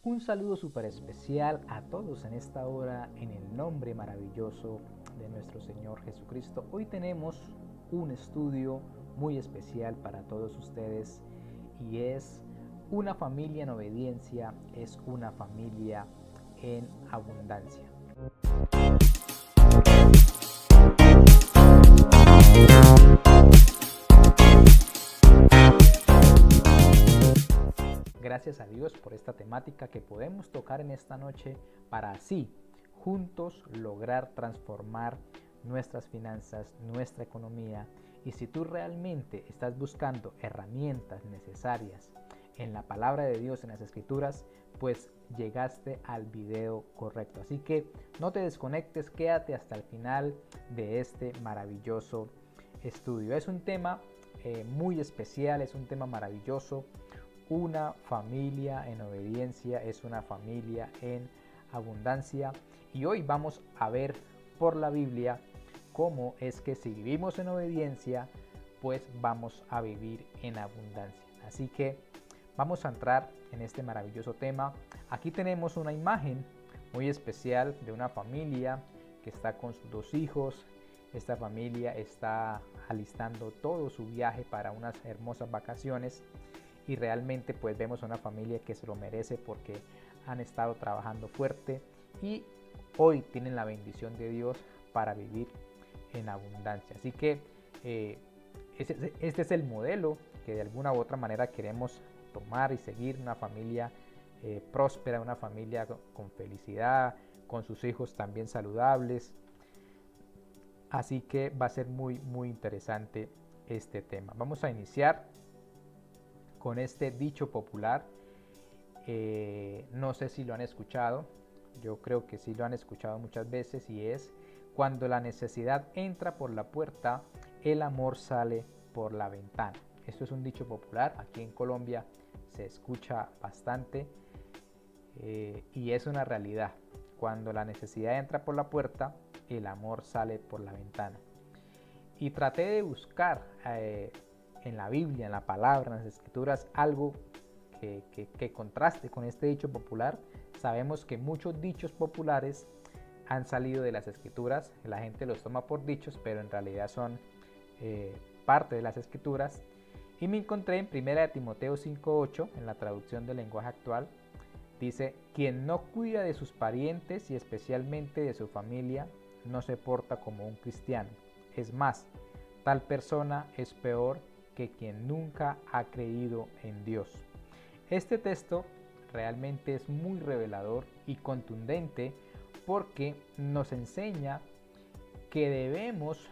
Un saludo súper especial a todos en esta hora en el nombre maravilloso de nuestro Señor Jesucristo. Hoy tenemos un estudio muy especial para todos ustedes y es una familia en obediencia, es una familia en abundancia. Gracias a Dios por esta temática que podemos tocar en esta noche para así juntos lograr transformar nuestras finanzas, nuestra economía. Y si tú realmente estás buscando herramientas necesarias en la palabra de Dios, en las escrituras, pues llegaste al video correcto. Así que no te desconectes, quédate hasta el final de este maravilloso estudio. Es un tema muy especial, es un tema maravilloso. Una familia en obediencia es una familia en abundancia. Y hoy vamos a ver por la Biblia cómo es que si vivimos en obediencia, pues vamos a vivir en abundancia. Así que vamos a entrar en este maravilloso tema. Aquí tenemos una imagen muy especial de una familia que está con sus dos hijos. Esta familia está alistando todo su viaje para unas hermosas vacaciones. Y realmente pues vemos una familia que se lo merece porque han estado trabajando fuerte y hoy tienen la bendición de Dios para vivir en abundancia. Así que este es el modelo que de alguna u otra manera queremos tomar y seguir, una familia próspera, una familia con felicidad, con sus hijos también saludables. Así que va a ser muy interesante este tema. Vamos a iniciar con este dicho popular. No sé si lo han escuchado, yo creo que sí lo han escuchado muchas veces, y es: cuando la necesidad entra por la puerta, el amor sale por la ventana. Esto es un dicho popular, aquí en Colombia se escucha bastante y es una realidad. Cuando la necesidad entra por la puerta, el amor sale por la ventana. Y traté de buscar en la Biblia, en la palabra, en las escrituras, algo que contraste con este dicho popular. Sabemos que muchos dichos populares han salido de las escrituras, la gente los toma por dichos, pero en realidad son parte de las escrituras. Y me encontré en 1 Timoteo 5:8, en la traducción del lenguaje actual. Dice: quien no cuida de sus parientes y especialmente de su familia, no se porta como un cristiano. Es más, tal persona es peor que quien nunca ha creído en Dios. Este texto realmente es muy revelador y contundente porque nos enseña que debemos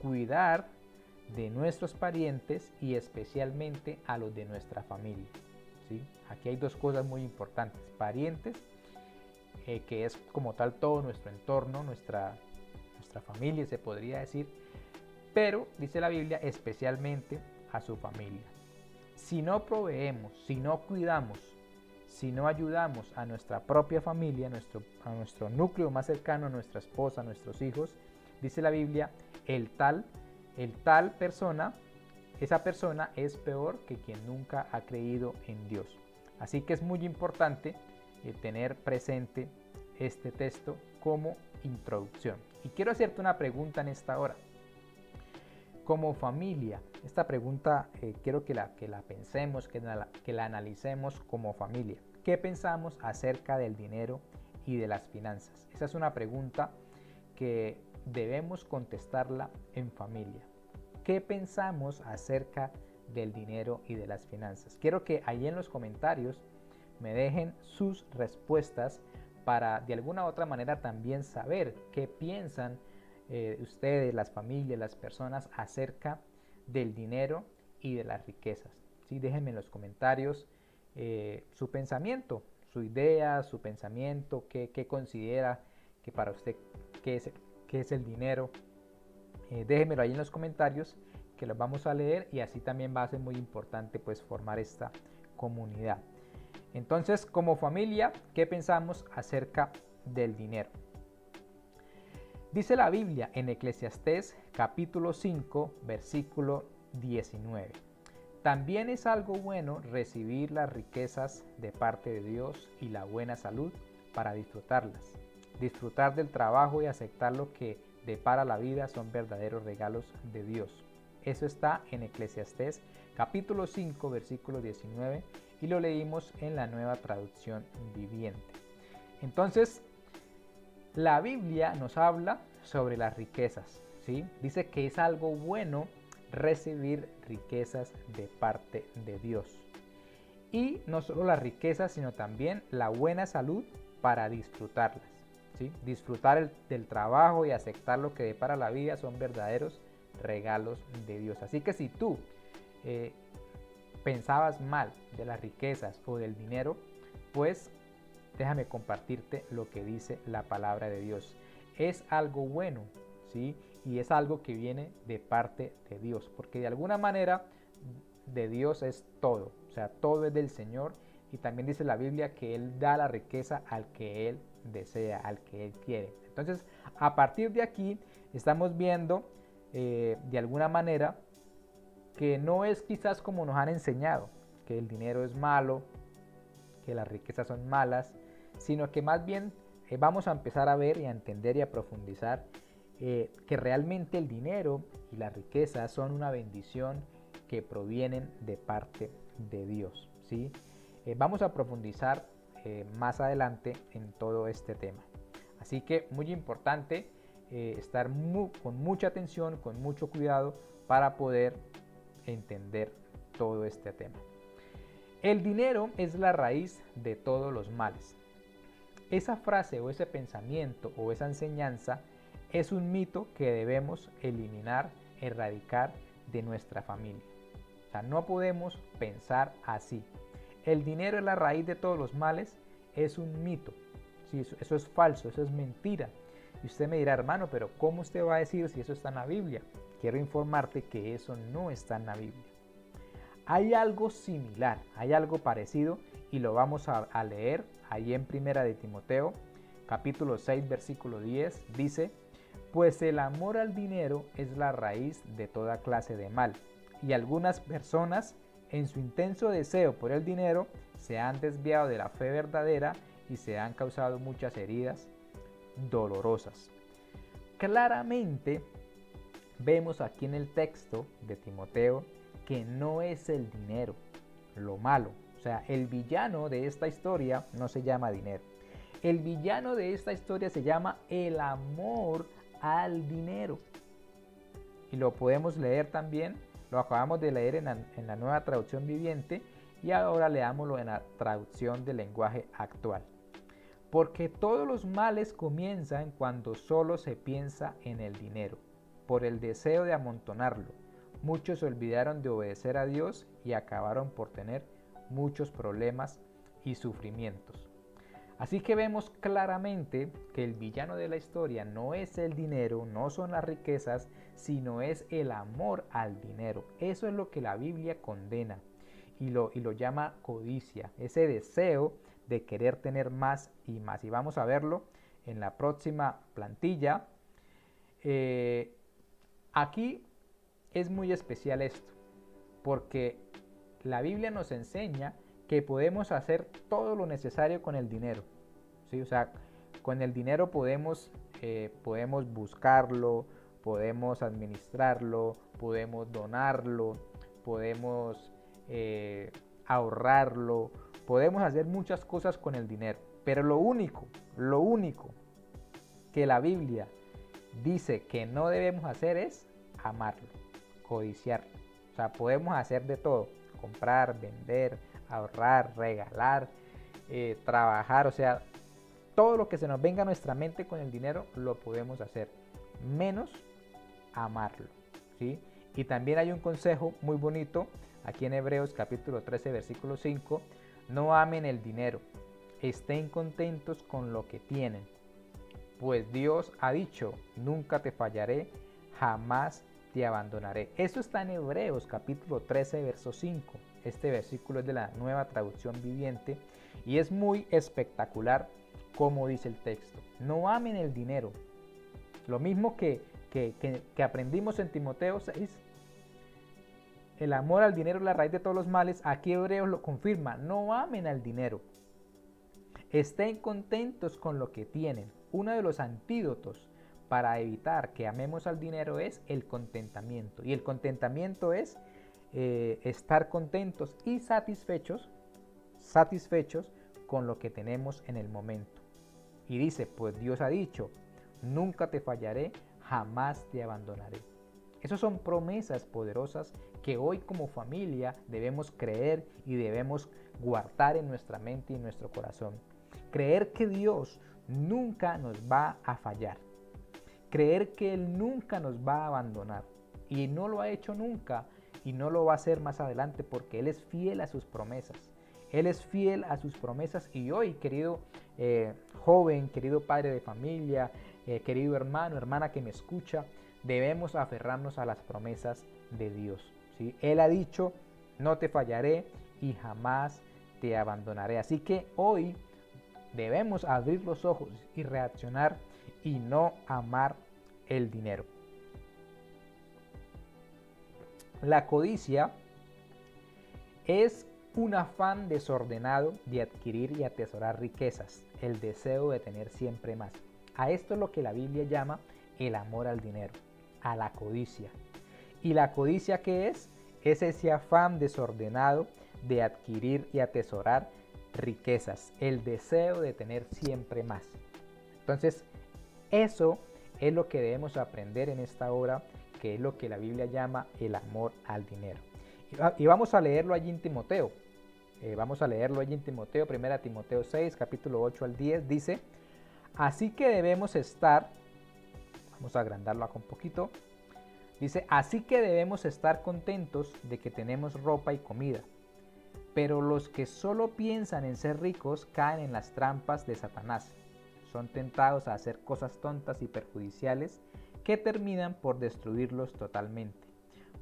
cuidar de nuestros parientes y especialmente a los de nuestra familia. ¿Sí? Aquí hay dos cosas muy importantes: parientes, que es como tal todo nuestro entorno, nuestra familia se podría decir, pero dice la Biblia especialmente a su familia. Si no proveemos, si no cuidamos, si no ayudamos a nuestra propia familia, a nuestro núcleo más cercano, a nuestra esposa, a nuestros hijos, dice la Biblia, esa persona es peor que quien nunca ha creído en Dios. Así que es muy importante tener presente este texto como introducción. Y quiero hacerte una pregunta en esta hora. Como familia, esta pregunta quiero que la pensemos, que la analicemos como familia. ¿Qué pensamos acerca del dinero y de las finanzas? Esa es una pregunta que debemos contestarla en familia. ¿Qué pensamos acerca del dinero y de las finanzas? Quiero que ahí en los comentarios me dejen sus respuestas para de alguna u otra manera también saber qué piensan ustedes, las familias, las personas, acerca del dinero y de las riquezas. ¿Sí? Déjenme en los comentarios su pensamiento, su idea, su pensamiento, qué considera que para usted qué es el dinero. Déjenmelo ahí en los comentarios, que los vamos a leer, y así también va a ser muy importante pues formar esta comunidad. Entonces, como familia, ¿qué pensamos acerca del dinero? Dice la Biblia en Eclesiastés capítulo 5, versículo 19: También es algo bueno recibir las riquezas de parte de Dios y la buena salud para disfrutarlas. Disfrutar del trabajo y aceptar lo que depara la vida son verdaderos regalos de Dios. Eso está en Eclesiastés capítulo 5 versículo 19 y lo leímos en la Nueva Traducción Viviente. Entonces, la Biblia nos habla sobre las riquezas, ¿sí? Dice que es algo bueno recibir riquezas de parte de Dios. Y no solo las riquezas, sino también la buena salud para disfrutarlas, ¿sí? Disfrutar del trabajo y aceptar lo que depara la vida son verdaderos regalos de Dios. Así que si tú pensabas mal de las riquezas o del dinero, pues déjame compartirte lo que dice la palabra de Dios. Es algo bueno, ¿sí? Y es algo que viene de parte de Dios, porque de alguna manera de Dios es todo, o sea, todo es del Señor, y también dice la Biblia que Él da la riqueza al que Él desea, al que Él quiere. Entonces, a partir de aquí, estamos viendo de alguna manera que no es quizás como nos han enseñado, que el dinero es malo, que las riquezas son malas, sino que más bien vamos a empezar a ver y a entender y a profundizar que realmente el dinero y la riqueza son una bendición que provienen de parte de Dios, ¿sí? Vamos a profundizar más adelante en todo este tema. Así que muy importante estar con mucha atención, con mucho cuidado para poder entender todo este tema. El dinero es la raíz de todos los males. Esa frase o ese pensamiento o esa enseñanza es un mito que debemos eliminar, erradicar de nuestra familia. O sea, no podemos pensar así. El dinero es la raíz de todos los males, es un mito. Sí, eso es falso, eso es mentira. Y usted me dirá, hermano, pero ¿cómo usted va a decir si eso está en la Biblia? Quiero informarte que eso no está en la Biblia. Hay algo similar, hay algo parecido y lo vamos a leer ahí en Primera de Timoteo, capítulo 6, versículo 10, dice: pues el amor al dinero es la raíz de toda clase de mal, y algunas personas, en su intenso deseo por el dinero, se han desviado de la fe verdadera y se han causado muchas heridas dolorosas. Claramente vemos aquí en el texto de Timoteo que no es el dinero lo malo. O sea, el villano de esta historia no se llama dinero. El villano de esta historia se llama el amor al dinero. Y lo podemos leer también, lo acabamos de leer en la Nueva Traducción Viviente y ahora leámoslo en la traducción del lenguaje actual. Porque todos los males comienzan cuando solo se piensa en el dinero, por el deseo de amontonarlo. Muchos se olvidaron de obedecer a Dios y acabaron por tener muchos problemas y sufrimientos. Así que vemos claramente que el villano de la historia no es el dinero, no son las riquezas, sino es el amor al dinero. Eso es lo que la Biblia condena y lo llama codicia, ese deseo de querer tener más y más. Y vamos a verlo en la próxima plantilla. Aquí es muy especial esto, porque la Biblia nos enseña que podemos hacer todo lo necesario con el dinero, ¿sí? O sea, con el dinero podemos buscarlo, podemos administrarlo, podemos donarlo, podemos ahorrarlo, podemos hacer muchas cosas con el dinero. Pero lo único que la Biblia dice que no debemos hacer es amarlo, codiciarlo. O sea, podemos hacer de todo: comprar, vender, ahorrar, regalar, trabajar, o sea, todo lo que se nos venga a nuestra mente con el dinero lo podemos hacer, menos amarlo, ¿sí? Y también hay un consejo muy bonito aquí en Hebreos capítulo 13 versículo 5: no amen el dinero, estén contentos con lo que tienen, pues Dios ha dicho: nunca te fallaré, jamás te abandonaré. Eso está en Hebreos capítulo 13 verso 5. Este versículo es de la Nueva Traducción Viviente y es muy espectacular como dice el texto. No amen el dinero. Lo mismo que aprendimos en Timoteo 6, el amor al dinero es la raíz de todos los males, aquí Hebreos lo confirma, no amen al dinero. Estén contentos con lo que tienen. Uno de los antídotos para evitar que amemos al dinero es el contentamiento. Y el contentamiento es estar contentos y satisfechos con lo que tenemos en el momento. Y dice, pues Dios ha dicho, nunca te fallaré, jamás te abandonaré. Esas son promesas poderosas que hoy como familia debemos creer y debemos guardar en nuestra mente y en nuestro corazón. Creer que Dios nunca nos va a fallar. Creer que Él nunca nos va a abandonar. Y no lo ha hecho nunca y no lo va a hacer más adelante porque Él es fiel a sus promesas. Él es fiel a sus promesas y hoy, querido joven, querido padre de familia, querido hermano, hermana que me escucha, debemos aferrarnos a las promesas de Dios, ¿sí? Él ha dicho, no te fallaré y jamás te abandonaré. Así que hoy debemos abrir los ojos y reaccionar y no amar el dinero. La codicia es un afán desordenado de adquirir y atesorar riquezas, el deseo de tener siempre más. A esto es lo que la Biblia llama el amor al dinero, a la codicia. ¿Y la codicia qué es? Es ese afán desordenado de adquirir y atesorar riquezas, el deseo de tener siempre más. Entonces, eso es lo que debemos aprender en esta hora, que es lo que la Biblia llama el amor al dinero. Y vamos a leerlo allí en Timoteo. Vamos a leerlo allí en Timoteo, 1 Timoteo 6, capítulo 8 al 10, dice, así que debemos estar, vamos a agrandarlo acá un poquito, dice, así que debemos estar contentos de que tenemos ropa y comida, pero los que solo piensan en ser ricos caen en las trampas de Satanás. Son tentados a hacer cosas tontas y perjudiciales que terminan por destruirlos totalmente.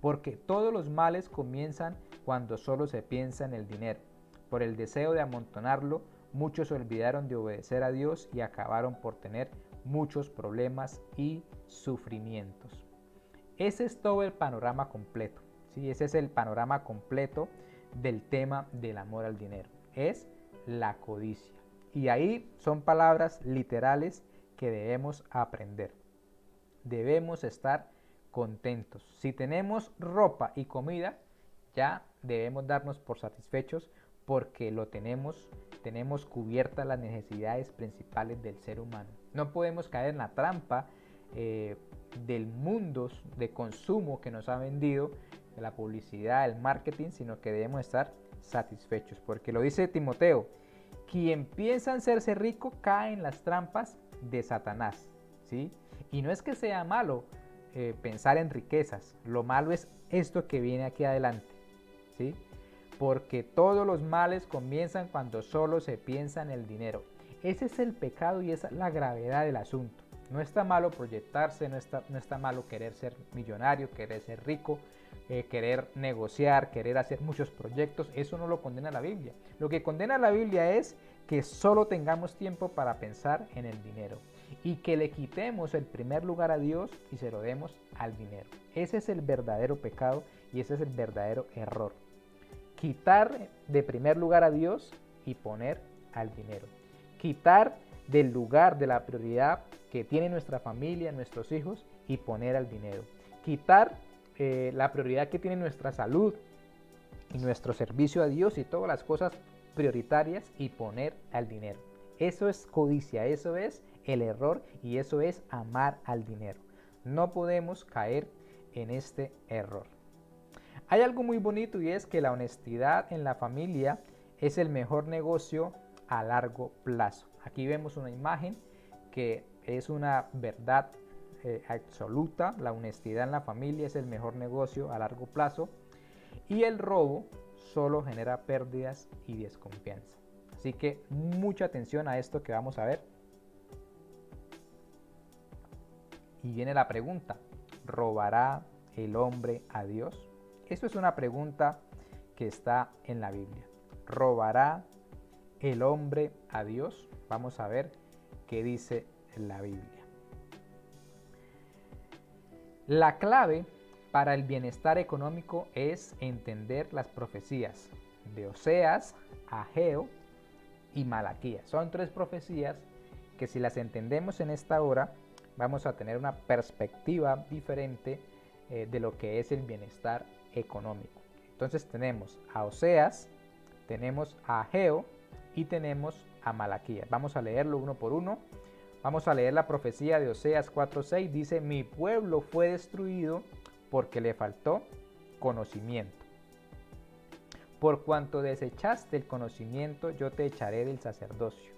Porque todos los males comienzan cuando solo se piensa en el dinero. Por el deseo de amontonarlo, muchos se olvidaron de obedecer a Dios y acabaron por tener muchos problemas y sufrimientos. Ese es todo el panorama completo, ¿sí? Ese es el panorama completo del tema del amor al dinero. Es la codicia. Y ahí son palabras literales que debemos aprender. Debemos estar contentos. Si tenemos ropa y comida, ya debemos darnos por satisfechos porque lo tenemos cubiertas las necesidades principales del ser humano. No podemos caer en la trampa del mundo de consumo que nos ha vendido, de la publicidad, el marketing, sino que debemos estar satisfechos. Porque lo dice Timoteo, quien piensa en hacerse rico cae en las trampas de Satanás, ¿sí? Y no es que sea malo pensar en riquezas, lo malo es esto que viene aquí adelante, ¿sí? Porque todos los males comienzan cuando solo se piensa en el dinero. Ese es el pecado y esa es la gravedad del asunto. No está malo proyectarse, no está malo querer ser millonario, querer ser rico, querer negociar, querer hacer muchos proyectos. Eso no lo condena la Biblia. Lo que condena la Biblia es que solo tengamos tiempo para pensar en el dinero y que le quitemos el primer lugar a Dios y se lo demos al dinero. Ese es el verdadero pecado y ese es el verdadero error. Quitar de primer lugar a Dios y poner al dinero. Quitar del lugar, de la prioridad que tiene nuestra familia, nuestros hijos y poner al dinero. Quitar la prioridad que tiene nuestra salud y nuestro servicio a Dios y todas las cosas prioritarias y poner al dinero. Eso es codicia, eso es el error y eso es amar al dinero. No podemos caer en este error. Hay algo muy bonito y es que la honestidad en la familia es el mejor negocio a largo plazo. Aquí vemos una imagen que es una verdad absoluta. La honestidad en la familia es el mejor negocio a largo plazo y el robo solo genera pérdidas y desconfianza. Así que mucha atención a esto que vamos a ver. Y viene la pregunta, ¿robará el hombre a Dios? Esto es una pregunta que está en la Biblia. ¿Robará el hombre a Dios? Vamos a ver qué dice la Biblia. La clave para el bienestar económico es entender las profecías de Oseas, Ageo y Malaquías. Son 3 profecías que si las entendemos en esta hora, vamos a tener una perspectiva diferente de lo que es el bienestar económico. Entonces tenemos a Oseas, tenemos a Ageo y tenemos a Malaquías. Vamos a leerlo uno por uno. Vamos a leer la profecía de Oseas 4:6. Dice: mi pueblo fue destruido porque le faltó conocimiento. Por cuanto desechaste el conocimiento, yo te echaré del sacerdocio.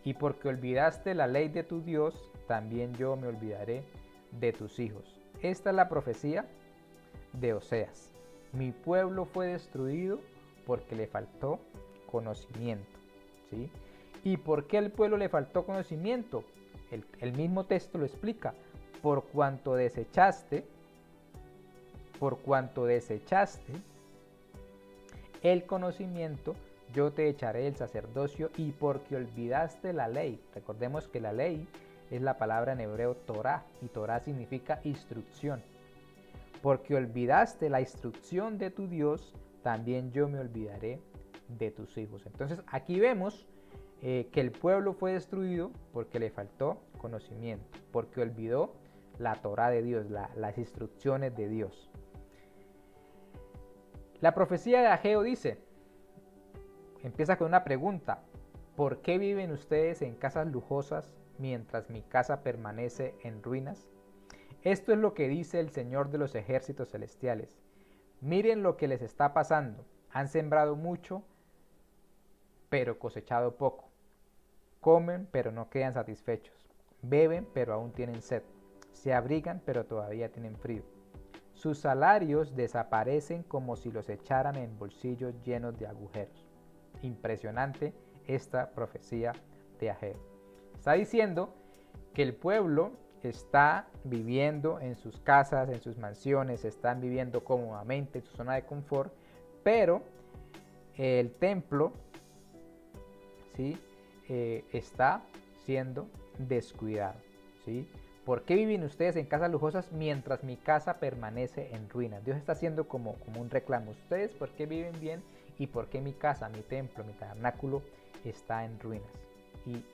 Y porque olvidaste la ley de tu Dios, también yo me olvidaré de tus hijos. Esta es la profecía de Oseas. Mi pueblo fue destruido porque le faltó conocimiento. ¿Sí? ¿Y por qué al pueblo le faltó conocimiento? El mismo texto lo explica. Por cuanto desechaste el conocimiento, yo te echaré el sacerdocio, y porque olvidaste la ley. Recordemos que la ley es la palabra en hebreo Torah, y Torah significa instrucción. Porque olvidaste la instrucción de tu Dios, también yo me olvidaré de tus hijos. Entonces aquí vemos que el pueblo fue destruido porque le faltó conocimiento, porque olvidó la Torah de Dios, las instrucciones de Dios. La profecía de Ageo dice, empieza con una pregunta: ¿por qué viven ustedes en casas lujosas mientras mi casa permanece en ruinas? Esto es lo que dice el Señor de los ejércitos celestiales. Miren lo que les está pasando. Han sembrado mucho, pero cosechado poco. Comen, pero no quedan satisfechos. Beben, pero aún tienen sed. Se abrigan, pero todavía tienen frío. Sus salarios desaparecen como si los echaran en bolsillos llenos de agujeros. Impresionante esta profecía de Ageo. Está diciendo que el pueblo está viviendo en sus casas, en sus mansiones, están viviendo cómodamente en su zona de confort, pero el templo, ¿sí?, está siendo descuidado. ¿Sí? ¿Por qué viven ustedes en casas lujosas mientras mi casa permanece en ruinas? Dios está haciendo como un reclamo. ¿Ustedes por qué viven bien y por qué mi casa, mi templo, mi tabernáculo está en ruinas? Y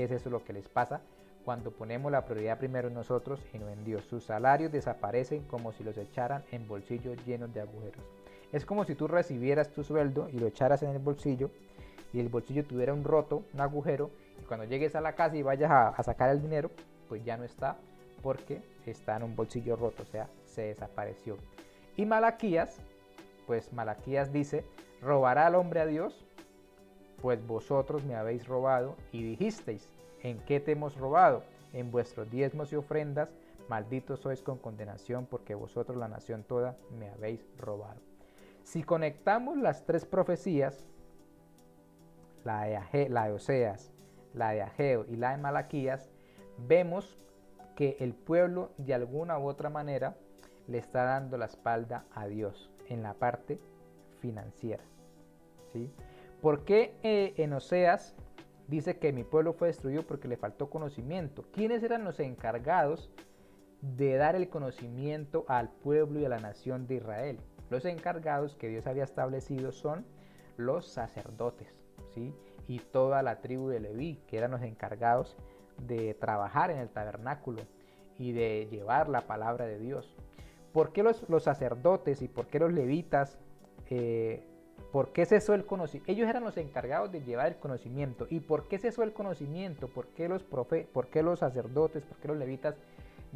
es eso lo que les pasa cuando ponemos la prioridad primero en nosotros y no en Dios. Sus salarios desaparecen como si los echaran en bolsillos llenos de agujeros. Es como si tú recibieras tu sueldo y lo echaras en el bolsillo, y el bolsillo tuviera un roto, un agujero, y cuando llegues a la casa y vayas a sacar el dinero, pues ya no está, porque está en un bolsillo roto, o sea, se desapareció. Y Malaquías, pues Malaquías dice: ¿robará el hombre a Dios? Pues vosotros me habéis robado, y dijisteis: ¿en qué te hemos robado? En vuestros diezmos y ofrendas. Malditos sois con condenación, porque vosotros, la nación toda, me habéis robado. Si conectamos las 3 profecías, la de Oseas, la de Ageo y la de Malaquías, vemos que el pueblo de alguna u otra manera le está dando la espalda a Dios en la parte financiera. ¿Sí? ¿Por qué en Oseas dice que mi pueblo fue destruido porque le faltó conocimiento? ¿Quiénes eran los encargados de dar el conocimiento al pueblo y a la nación de Israel? Los encargados que Dios había establecido son los sacerdotes, ¿sí? Y toda la tribu de Leví, que eran los encargados de trabajar en el tabernáculo y de llevar la palabra de Dios. ¿Por qué los sacerdotes y por qué los levitas? ¿Por qué cesó el conocimiento? Ellos eran los encargados de llevar el conocimiento. ¿Y por qué cesó el conocimiento? ¿Por qué los sacerdotes, por qué los levitas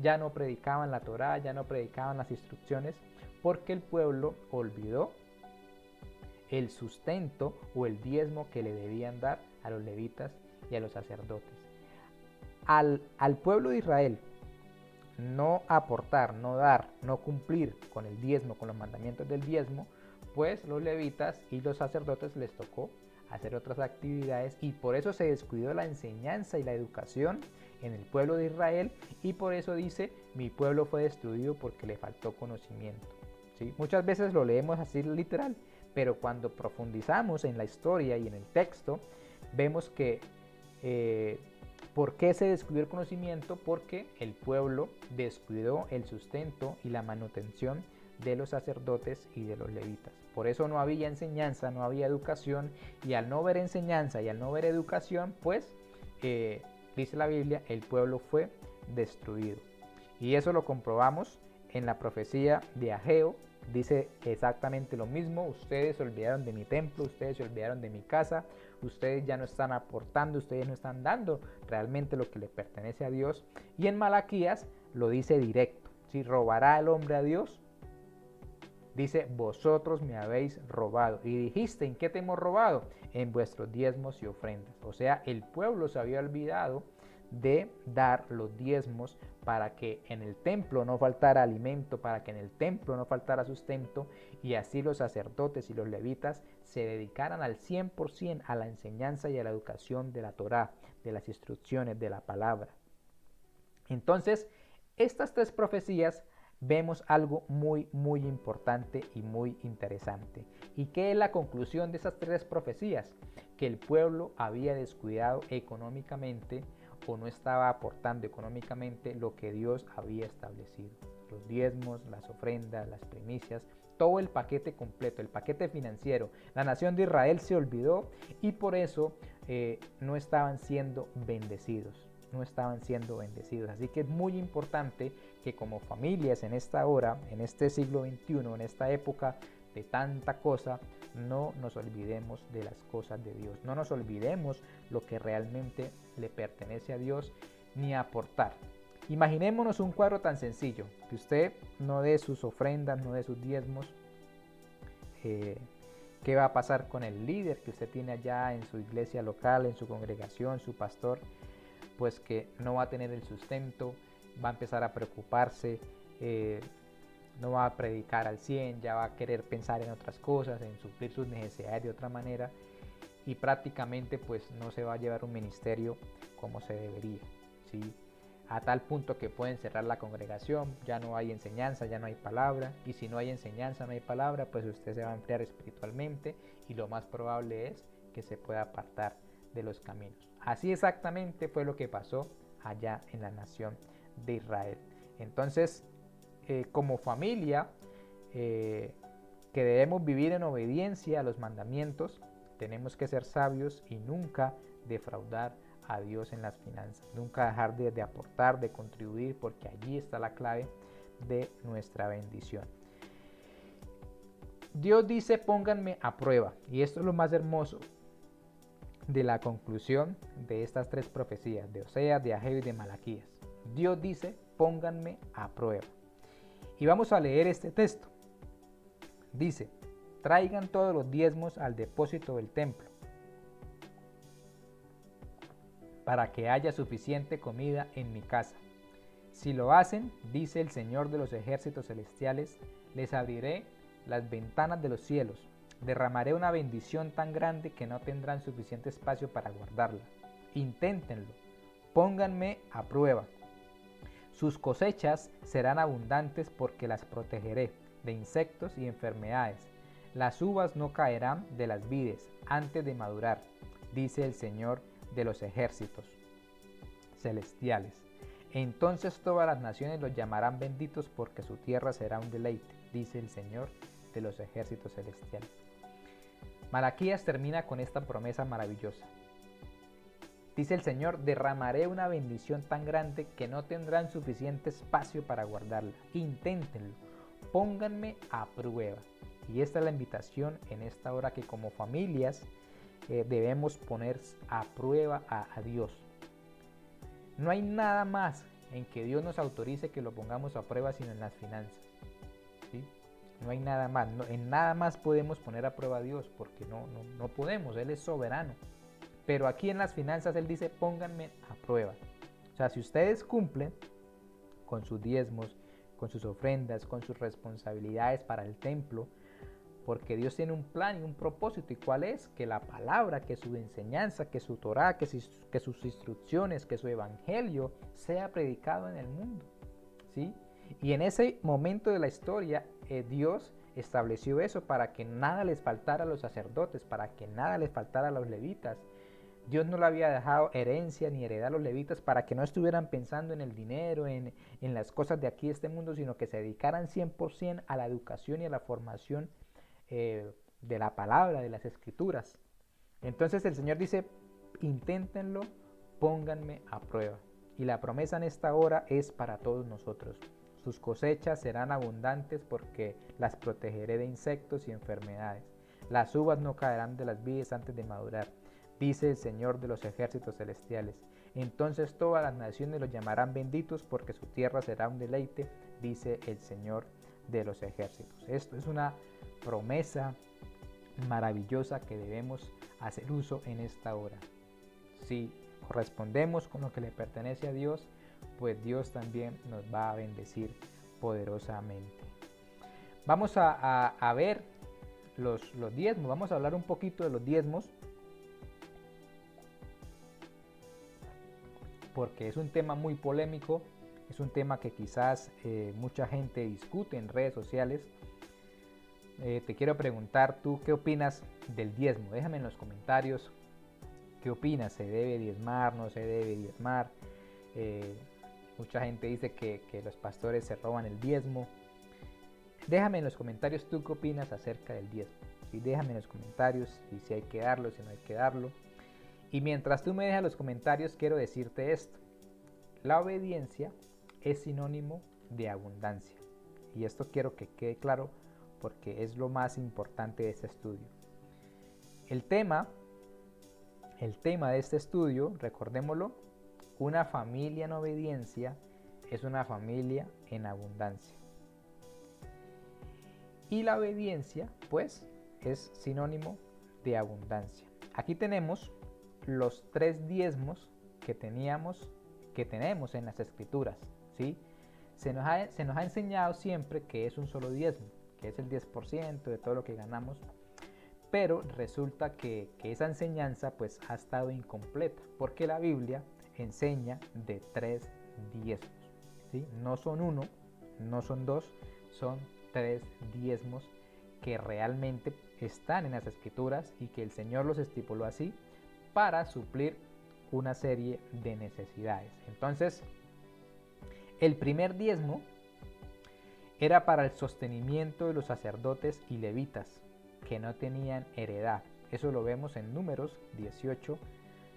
ya no predicaban la Torá, ya no predicaban las instrucciones? Porque el pueblo olvidó el sustento o el diezmo que le debían dar a los levitas y a los sacerdotes. Al pueblo de Israel no aportar, no dar, no cumplir con el diezmo, con los mandamientos del diezmo, pues los levitas y los sacerdotes les tocó hacer otras actividades, y por eso se descuidó la enseñanza y la educación en el pueblo de Israel, y por eso dice: mi pueblo fue destruido porque le faltó conocimiento. ¿Sí? Muchas veces lo leemos así literal, pero cuando profundizamos en la historia y en el texto, vemos que ¿Por qué se descuidó el conocimiento? Porque el pueblo descuidó el sustento y la manutención de los sacerdotes y de los levitas. Por eso no había enseñanza, no había educación, y al no ver enseñanza y al no ver educación, pues, dice la Biblia, el pueblo fue destruido. Y eso lo comprobamos en la profecía de Ageo. Dice exactamente lo mismo: ustedes se olvidaron de mi templo, ustedes se olvidaron de mi casa, ustedes ya no están aportando, ustedes no están dando realmente lo que le pertenece a Dios. Y en Malaquías lo dice directo: si robará el hombre a Dios, dice, vosotros me habéis robado. Y dijiste, ¿en qué te hemos robado? En vuestros diezmos y ofrendas. O sea, el pueblo se había olvidado de dar los diezmos para que en el templo no faltara alimento, para que en el templo no faltara sustento, y así los sacerdotes y los levitas se dedicaran al 100% a la enseñanza y a la educación de la Torá, de las instrucciones, de la palabra. Entonces, estas tres profecías vemos algo muy importante y muy interesante. ¿Y qué es la conclusión de esas tres profecías? Que el pueblo había descuidado económicamente o no estaba aportando económicamente lo que Dios había establecido. Los diezmos, las ofrendas, las primicias, todo el paquete completo, el paquete financiero. La nación de Israel se olvidó y por eso no estaban siendo bendecidos. No estaban siendo bendecidos. Así que es muy importante que como familias en esta hora, en este siglo XXI, en esta época de tanta cosa, no nos olvidemos de las cosas de Dios. No nos olvidemos lo que realmente le pertenece a Dios, ni aportar. Imaginémonos un cuadro tan sencillo, que usted no dé sus ofrendas, no dé sus diezmos. ¿Qué va a pasar con el líder que usted tiene allá en su iglesia local, en su congregación, su pastor? Pues que no va a tener el sustento, va a empezar a preocuparse, no va a predicar al 100, ya va a querer pensar en otras cosas, en suplir sus necesidades de otra manera, y prácticamente pues no se va a llevar un ministerio como se debería, ¿sí? A tal punto que pueden cerrar la congregación, ya no hay enseñanza, ya no hay palabra, y si no hay enseñanza, no hay palabra, pues usted se va a enfriar espiritualmente y lo más probable es que se pueda apartar de los caminos. Así exactamente fue lo que pasó allá en la nación de Israel. Entonces, como familia, que debemos vivir en obediencia a los mandamientos, tenemos que ser sabios y nunca defraudar a Dios en las finanzas. Nunca dejar de aportar, de contribuir, porque allí está la clave de nuestra bendición. Dios dice, pónganme a prueba. Y esto es lo más hermoso de la conclusión de estas tres profecías, de Oseas, de Ageo y de Malaquías. Dios dice, pónganme a prueba. Y vamos a leer este texto. Dice, traigan todos los diezmos al depósito del templo, para que haya suficiente comida en mi casa. Si lo hacen, dice el Señor de los ejércitos celestiales, les abriré las ventanas de los cielos, derramaré una bendición tan grande que no tendrán suficiente espacio para guardarla. Inténtenlo, pónganme a prueba. Sus cosechas serán abundantes porque las protegeré de insectos y enfermedades. Las uvas no caerán de las vides antes de madurar, dice el Señor de los ejércitos celestiales. Entonces todas las naciones los llamarán benditos porque su tierra será un deleite, dice el Señor de los ejércitos celestiales. Malaquías termina con esta promesa maravillosa. Dice el Señor, derramaré una bendición tan grande que no tendrán suficiente espacio para guardarla. Inténtenlo, pónganme a prueba. Y esta es la invitación en esta hora, que como familias debemos poner a prueba a Dios. No hay nada más en que Dios nos autorice que lo pongamos a prueba sino en las finanzas, ¿sí? No hay nada más, en nada más podemos poner a prueba a Dios, porque no podemos, Él es soberano. Pero aquí en las finanzas Él dice, pónganme a prueba. O sea, si ustedes cumplen con sus diezmos, con sus ofrendas, con sus responsabilidades para el templo, porque Dios tiene un plan y un propósito. ¿Y cuál es? Que la palabra, que su enseñanza, que su Torá, que sus instrucciones, que su evangelio sea predicado en el mundo, ¿sí? Y en ese momento de la historia, Dios estableció eso para que nada les faltara a los sacerdotes, para que nada les faltara a los levitas. Dios no le había dejado herencia ni heredad a los levitas para que no estuvieran pensando en el dinero, en las cosas de aquí, de este mundo, sino que se dedicaran 100% a la educación y a la formación de la palabra, de las escrituras. Entonces el Señor dice, inténtenlo, pónganme a prueba. Y la promesa en esta hora es para todos nosotros. Sus cosechas serán abundantes porque las protegeré de insectos y enfermedades. Las uvas no caerán de las vides antes de madurar, dice el Señor de los ejércitos celestiales. Entonces todas las naciones los llamarán benditos porque su tierra será un deleite, dice el Señor de los ejércitos. Esto es una promesa maravillosa que debemos hacer uso en esta hora. Si correspondemos con lo que le pertenece a Dios, pues Dios también nos va a bendecir poderosamente. Vamos a ver los diezmos, vamos a hablar un poquito de los diezmos, porque es un tema muy polémico, es un tema que quizás mucha gente discute en redes sociales. Te quiero preguntar, ¿tú qué opinas del diezmo? Déjame en los comentarios qué opinas, ¿se debe diezmar, no se debe diezmar? Mucha gente dice que los pastores se roban el diezmo. Déjame en los comentarios tú qué opinas acerca del diezmo. ¿Sí? Déjame en los comentarios si hay que darlo, si no hay que darlo. Y mientras tú me dejas los comentarios, quiero decirte esto. La obediencia es sinónimo de abundancia. Y esto quiero que quede claro porque es lo más importante de este estudio. El tema de este estudio, recordémoslo, una familia en obediencia es una familia en abundancia. Y la obediencia, pues, es sinónimo de abundancia. Aquí tenemos los 3 diezmos que tenemos en las escrituras, ¿sí? Se nos ha enseñado siempre que es un solo diezmo, que es el 10% de todo lo que ganamos, pero resulta que esa enseñanza pues ha estado incompleta, porque la Biblia enseña de 3 diezmos, ¿sí? No son 1, no son 2, son 3 diezmos que realmente están en las escrituras y que el Señor los estipuló así para suplir una serie de necesidades. Entonces, el primer diezmo era para el sostenimiento de los sacerdotes y levitas que no tenían heredad. Eso lo vemos en Números 18,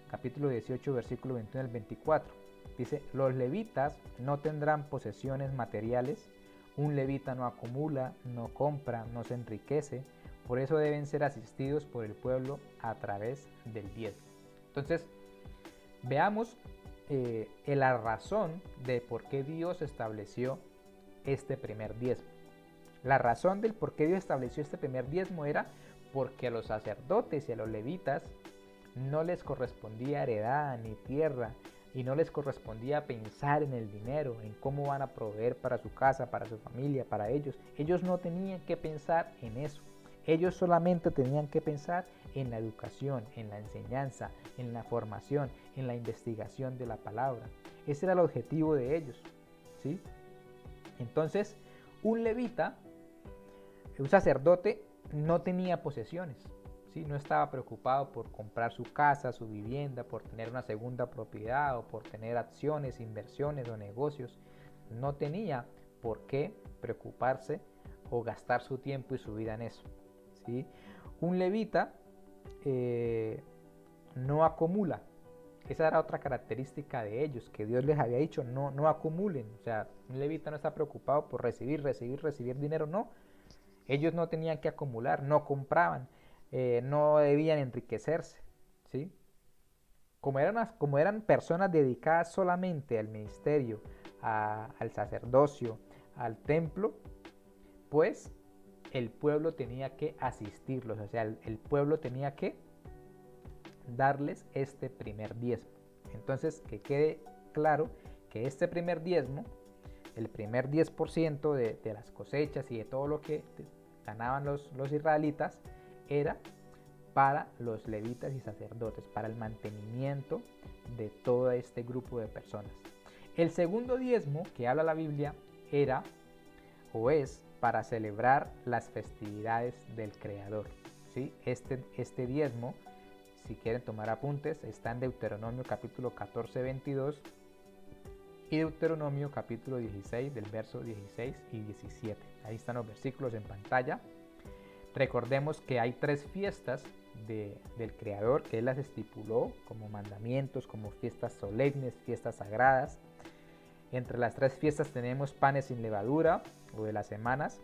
capítulo 18, versículo 21 al 24. Dice, los levitas no tendrán posesiones materiales. Un levita no acumula, no compra, no se enriquece. Por eso deben ser asistidos por el pueblo a través del diezmo. Entonces, veamos la razón de por qué Dios estableció este primer diezmo. La razón del por qué Dios estableció este primer diezmo era porque a los sacerdotes y a los levitas no les correspondía heredad ni tierra y no les correspondía pensar en el dinero, en cómo van a proveer para su casa, para su familia, para ellos. Ellos no tenían que pensar en eso. Ellos solamente tenían que pensar en la educación, en la enseñanza, en la formación, en la investigación de la palabra. Ese era el objetivo de ellos, ¿sí? Entonces, un levita, un sacerdote, no tenía posesiones, ¿sí? No estaba preocupado por comprar su casa, su vivienda, por tener una segunda propiedad o por tener acciones, inversiones o negocios. No tenía por qué preocuparse o gastar su tiempo y su vida en eso, ¿sí? Un levita no acumula. Esa era otra característica de ellos, que Dios les había dicho, no acumulen. O sea, un levita no está preocupado por recibir dinero, no. Ellos no tenían que acumular, no compraban, no debían enriquecerse, ¿sí? Como eran personas dedicadas solamente al ministerio, al sacerdocio, al templo, pues el pueblo tenía que asistirlos, o sea, el pueblo tenía que darles este primer diezmo. Entonces, que quede claro que este primer diezmo, el primer 10% de las cosechas y de todo lo que ganaban los israelitas, era para los levitas y sacerdotes, para el mantenimiento de todo este grupo de personas. El segundo diezmo que habla la Biblia era o es para celebrar las festividades del Creador, ¿sí? Este diezmo si quieren tomar apuntes, está en Deuteronomio capítulo 14, 22 y Deuteronomio capítulo 16 del verso 16 y 17. Ahí están los versículos en pantalla. Recordemos que hay 3 fiestas del Creador que Él las estipuló como mandamientos, como fiestas solemnes, fiestas sagradas. Entre las 3 fiestas tenemos panes sin levadura o de las semanas.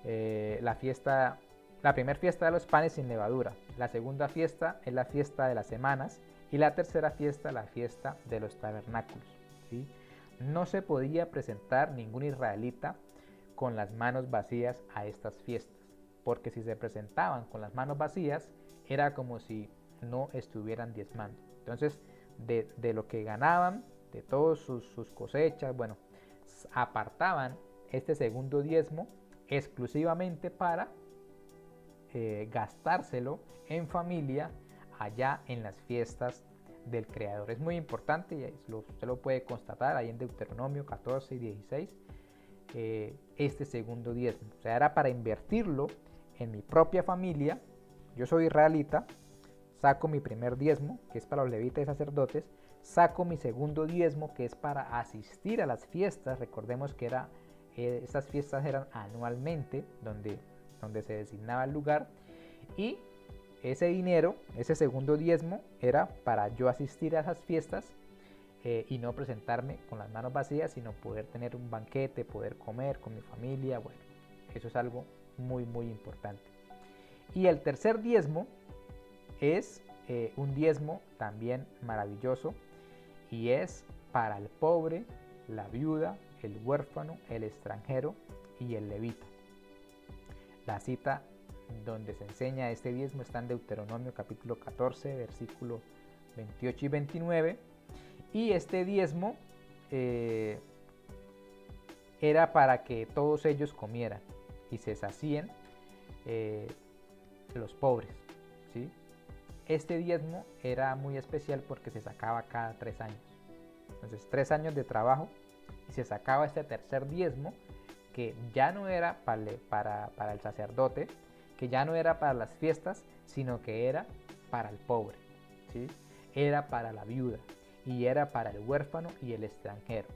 La primera fiesta de los panes sin levadura. La segunda fiesta es la fiesta de las semanas. Y la tercera fiesta, la fiesta de los tabernáculos, ¿sí? No se podía presentar ningún israelita con las manos vacías a estas fiestas, porque si se presentaban con las manos vacías, era como si no estuvieran diezmando. Entonces, de lo que ganaban, de todas sus cosechas, bueno, apartaban este segundo diezmo exclusivamente para gastárselo en familia allá en las fiestas del Creador. Es muy importante y usted lo puede constatar ahí en Deuteronomio 14 y 16, este segundo diezmo. O sea, era para invertirlo en mi propia familia. Yo soy israelita, saco mi primer diezmo, que es para los levitas y sacerdotes, saco mi segundo diezmo, que es para asistir a las fiestas. Recordemos que estas fiestas eran anualmente, donde se designaba el lugar, y ese dinero, ese segundo diezmo, era para yo asistir a esas fiestas y no presentarme con las manos vacías, sino poder tener un banquete, poder comer con mi familia. Bueno, eso es algo muy importante. Y el tercer diezmo es un diezmo también maravilloso, y es para el pobre, la viuda, el huérfano, el extranjero y el levita. La cita donde se enseña este diezmo está en Deuteronomio capítulo 14, versículo 28 y 29. Y este diezmo era para que todos ellos comieran y se sacien los pobres, ¿sí? Este diezmo era muy especial porque se sacaba cada 3 años. Entonces 3 años de trabajo y se sacaba este tercer diezmo, que ya no era para el sacerdote, que ya no era para las fiestas, sino que era para el pobre, ¿sí? Era para la viuda y era para el huérfano y el extranjero.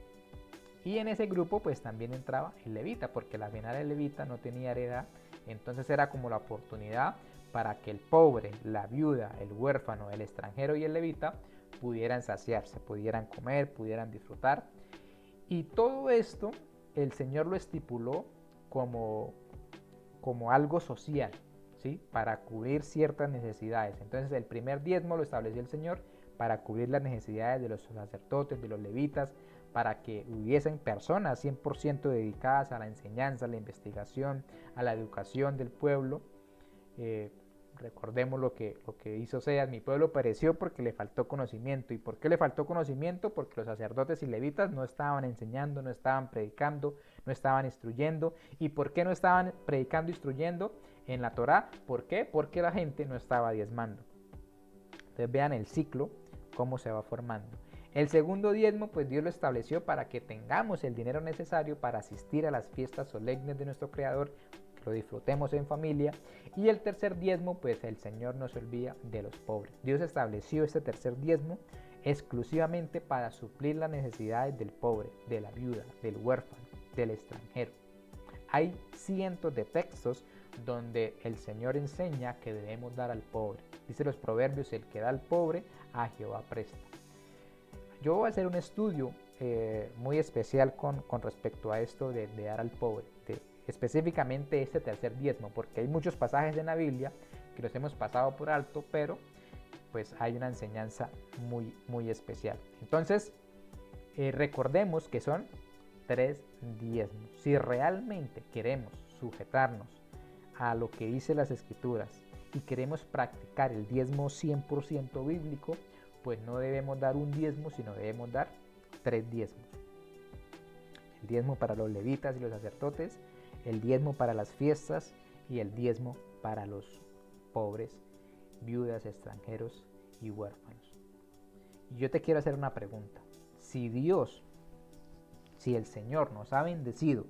Y en ese grupo pues también entraba el levita, porque la final el levita no tenía heredad. Entonces era como la oportunidad para que el pobre, la viuda, el huérfano, el extranjero y el levita pudieran saciarse, pudieran comer, pudieran disfrutar. Y todo esto el Señor lo estipuló como algo social, ¿sí? Para cubrir ciertas necesidades. Entonces el primer diezmo lo estableció el Señor para cubrir las necesidades de los sacerdotes, de los levitas, para que hubiesen personas 100% dedicadas a la enseñanza, a la investigación, a la educación del pueblo. Recordemos lo que hizo Oseas: mi pueblo pereció porque le faltó conocimiento. ¿Y por qué le faltó conocimiento? Porque los sacerdotes y levitas no estaban enseñando, no estaban predicando, no estaban instruyendo. ¿Y por qué no estaban predicando e instruyendo en la Torá? ¿Por qué? Porque la gente no estaba diezmando. Entonces vean el ciclo, cómo se va formando. El segundo diezmo, pues Dios lo estableció para que tengamos el dinero necesario para asistir a las fiestas solemnes de nuestro Creador, que lo disfrutemos en familia. Y el tercer diezmo, pues el Señor no se olvida de los pobres. Dios estableció este tercer diezmo exclusivamente para suplir las necesidades del pobre, de la viuda, del huérfano, del extranjero. Hay cientos de textos donde el Señor enseña que debemos dar al pobre. Dice los proverbios: el que da al pobre, a Jehová presta. Yo voy a hacer un estudio muy especial con respecto a esto de dar al pobre, específicamente este tercer diezmo, porque hay muchos pasajes en la Biblia que los hemos pasado por alto, pero pues hay una enseñanza muy especial. Entonces, recordemos que son 3 diezmos. Si realmente queremos sujetarnos a lo que dice las Escrituras y queremos practicar el diezmo 100% bíblico, pues no debemos dar un diezmo, sino debemos dar 3 diezmos. El diezmo para los levitas y los sacerdotes, el diezmo para las fiestas y el diezmo para los pobres, viudas, extranjeros y huérfanos. Y yo te quiero hacer una pregunta. Si el Señor nos ha bendecido,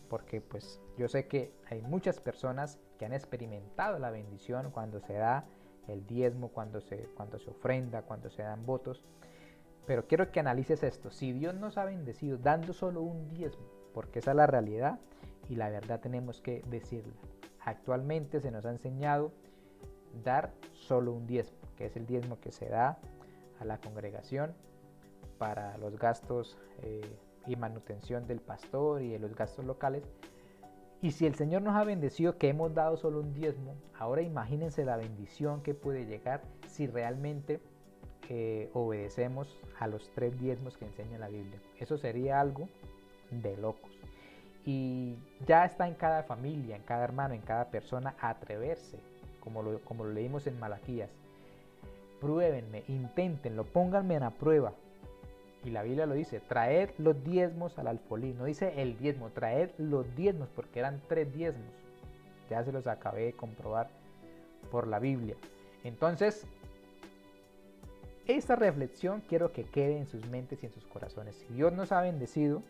porque pues yo sé que hay muchas personas que han experimentado la bendición cuando se da el diezmo, cuando se ofrenda, cuando se dan votos. Pero quiero que analices esto. Si Dios nos ha bendecido dando solo un diezmo, porque esa es la realidad y la verdad tenemos que decirla. Actualmente se nos ha enseñado dar solo un diezmo, que es el diezmo que se da a la congregación para los gastos y manutención del pastor y de los gastos locales. Y si el Señor nos ha bendecido que hemos dado solo un diezmo, ahora imagínense la bendición que puede llegar si realmente obedecemos a los 3 diezmos que enseña la Biblia. Eso sería algo de locos. Y ya está en cada familia, en cada hermano, en cada persona atreverse, como lo leímos en Malaquías. Pruébenme, inténtenlo, pónganme a prueba. Y la Biblia lo dice, traed los diezmos al alfolí. No dice el diezmo, traed los diezmos, porque eran 3 diezmos. Ya se los acabé de comprobar por la Biblia. Entonces, esta reflexión quiero que quede en sus mentes y en sus corazones. Si Dios nos ha bendecido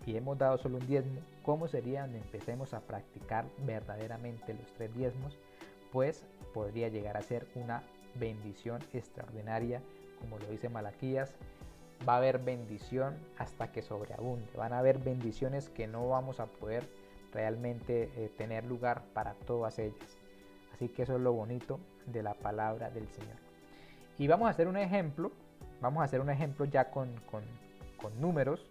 y hemos dado solo un diezmo, ¿cómo sería donde empecemos a practicar verdaderamente los 3 diezmos? Pues podría llegar a ser una bendición extraordinaria, como lo dice Malaquías. Va a haber bendición hasta que sobreabunde. Van a haber bendiciones que no vamos a poder realmente tener lugar para todas ellas. Así que eso es lo bonito de la palabra del Señor. Y vamos a hacer un ejemplo ya con números.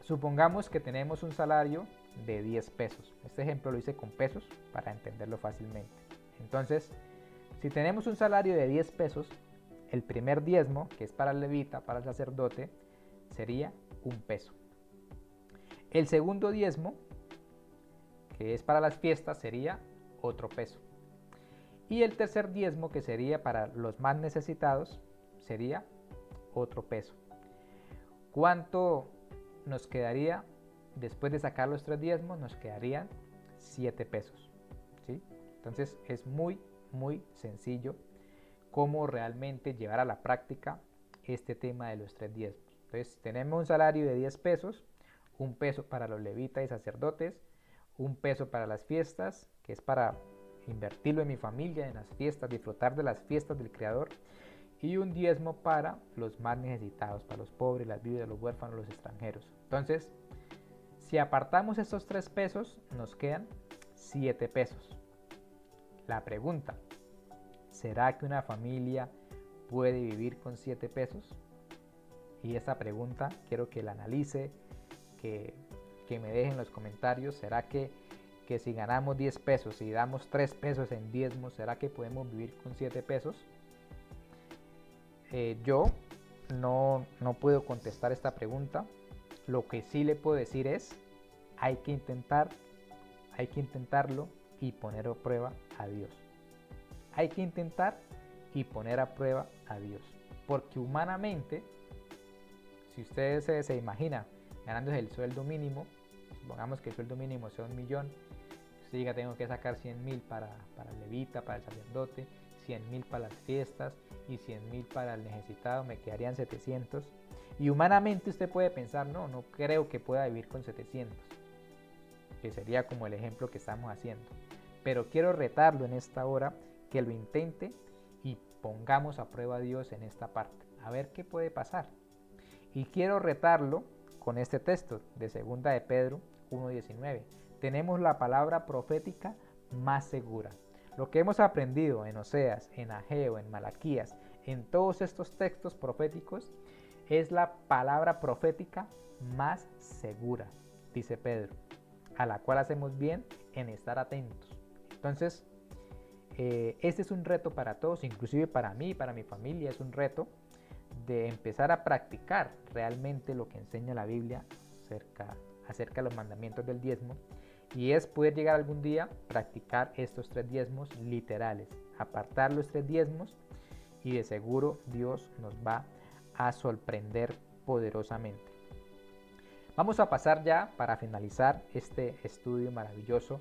Supongamos que tenemos un salario de 10 pesos. Este ejemplo lo hice con pesos para entenderlo fácilmente. Entonces, si tenemos un salario de 10 pesos, el primer diezmo, que es para el levita, para el sacerdote, sería 1 peso. El segundo diezmo, que es para las fiestas, sería otro peso. Y el tercer diezmo, que sería para los más necesitados, sería otro peso. ¿Cuánto nos quedaría después de sacar los 3 diezmos? Nos quedarían 7 pesos. ¿Sí? Entonces es muy sencillo cómo realmente llevar a la práctica este tema de los 3 diezmos. Entonces tenemos un salario de 10 pesos, 1 peso para los levitas y sacerdotes, 1 peso para las fiestas, que es para invertirlo en mi familia, en las fiestas, disfrutar de las fiestas del Creador, y un diezmo para los más necesitados, para los pobres, las viudas, los huérfanos, los extranjeros. Entonces, si apartamos estos 3 pesos, nos quedan 7 pesos. La pregunta, ¿será que una familia puede vivir con 7 pesos? Y esa pregunta quiero que la analice, que me dejen en los comentarios. ¿Será que si ganamos 10 pesos y damos 3 pesos en diezmos, ¿será que podemos vivir con 7 pesos? Yo no puedo contestar esta pregunta. Lo que sí le puedo decir es, hay que intentarlo y poner a prueba a Dios. Hay que intentar y poner a prueba a Dios. Porque humanamente, si usted se imagina ganándose el sueldo mínimo, supongamos que el sueldo mínimo sea 1.000.000, usted diga, tengo que sacar 100.000 para el levita, para el sacerdote, 100.000 para las fiestas y 100.000 para el necesitado, me quedarían 700. Y humanamente usted puede pensar, no creo que pueda vivir con 700, que sería como el ejemplo que estamos haciendo. Pero quiero retarlo en esta hora, que lo intente y pongamos a prueba a Dios en esta parte, a ver qué puede pasar. Y quiero retarlo con este texto de 2 de Pedro 1:19. Tenemos la palabra profética más segura. Lo que hemos aprendido en Oseas, en Ageo, en Malaquías, en todos estos textos proféticos, es la palabra profética más segura, dice Pedro, a la cual hacemos bien en estar atentos. Entonces, este es un reto para todos, inclusive para mí, para mi familia, es un reto de empezar a practicar realmente lo que enseña la Biblia acerca de los mandamientos del diezmo, y es poder llegar algún día a practicar estos 3 diezmos literales, apartar los 3 diezmos, y de seguro Dios nos va a sorprender poderosamente. Vamos a pasar ya para finalizar este estudio maravilloso,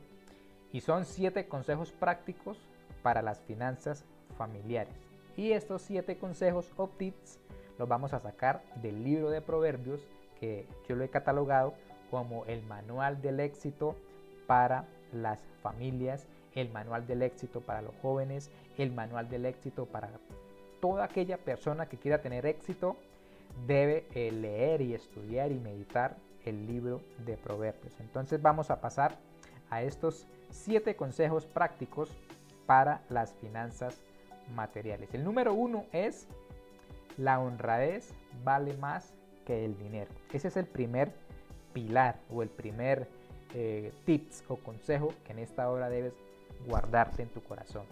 y son 7 consejos prácticos para las finanzas familiares. Y estos 7 consejos o tips los vamos a sacar del libro de Proverbios, que yo lo he catalogado como el manual del éxito para las familias el manual del éxito para los jóvenes, el manual del éxito para toda aquella persona que quiera tener éxito. Debe leer y estudiar y meditar el libro de Proverbios. Entonces vamos a pasar a estos 7 consejos prácticos para las finanzas materiales. El número 1 es: la honradez vale más que el dinero. Ese es el primer pilar o el primer tips o consejo que en esta hora debes guardarte en tu corazón.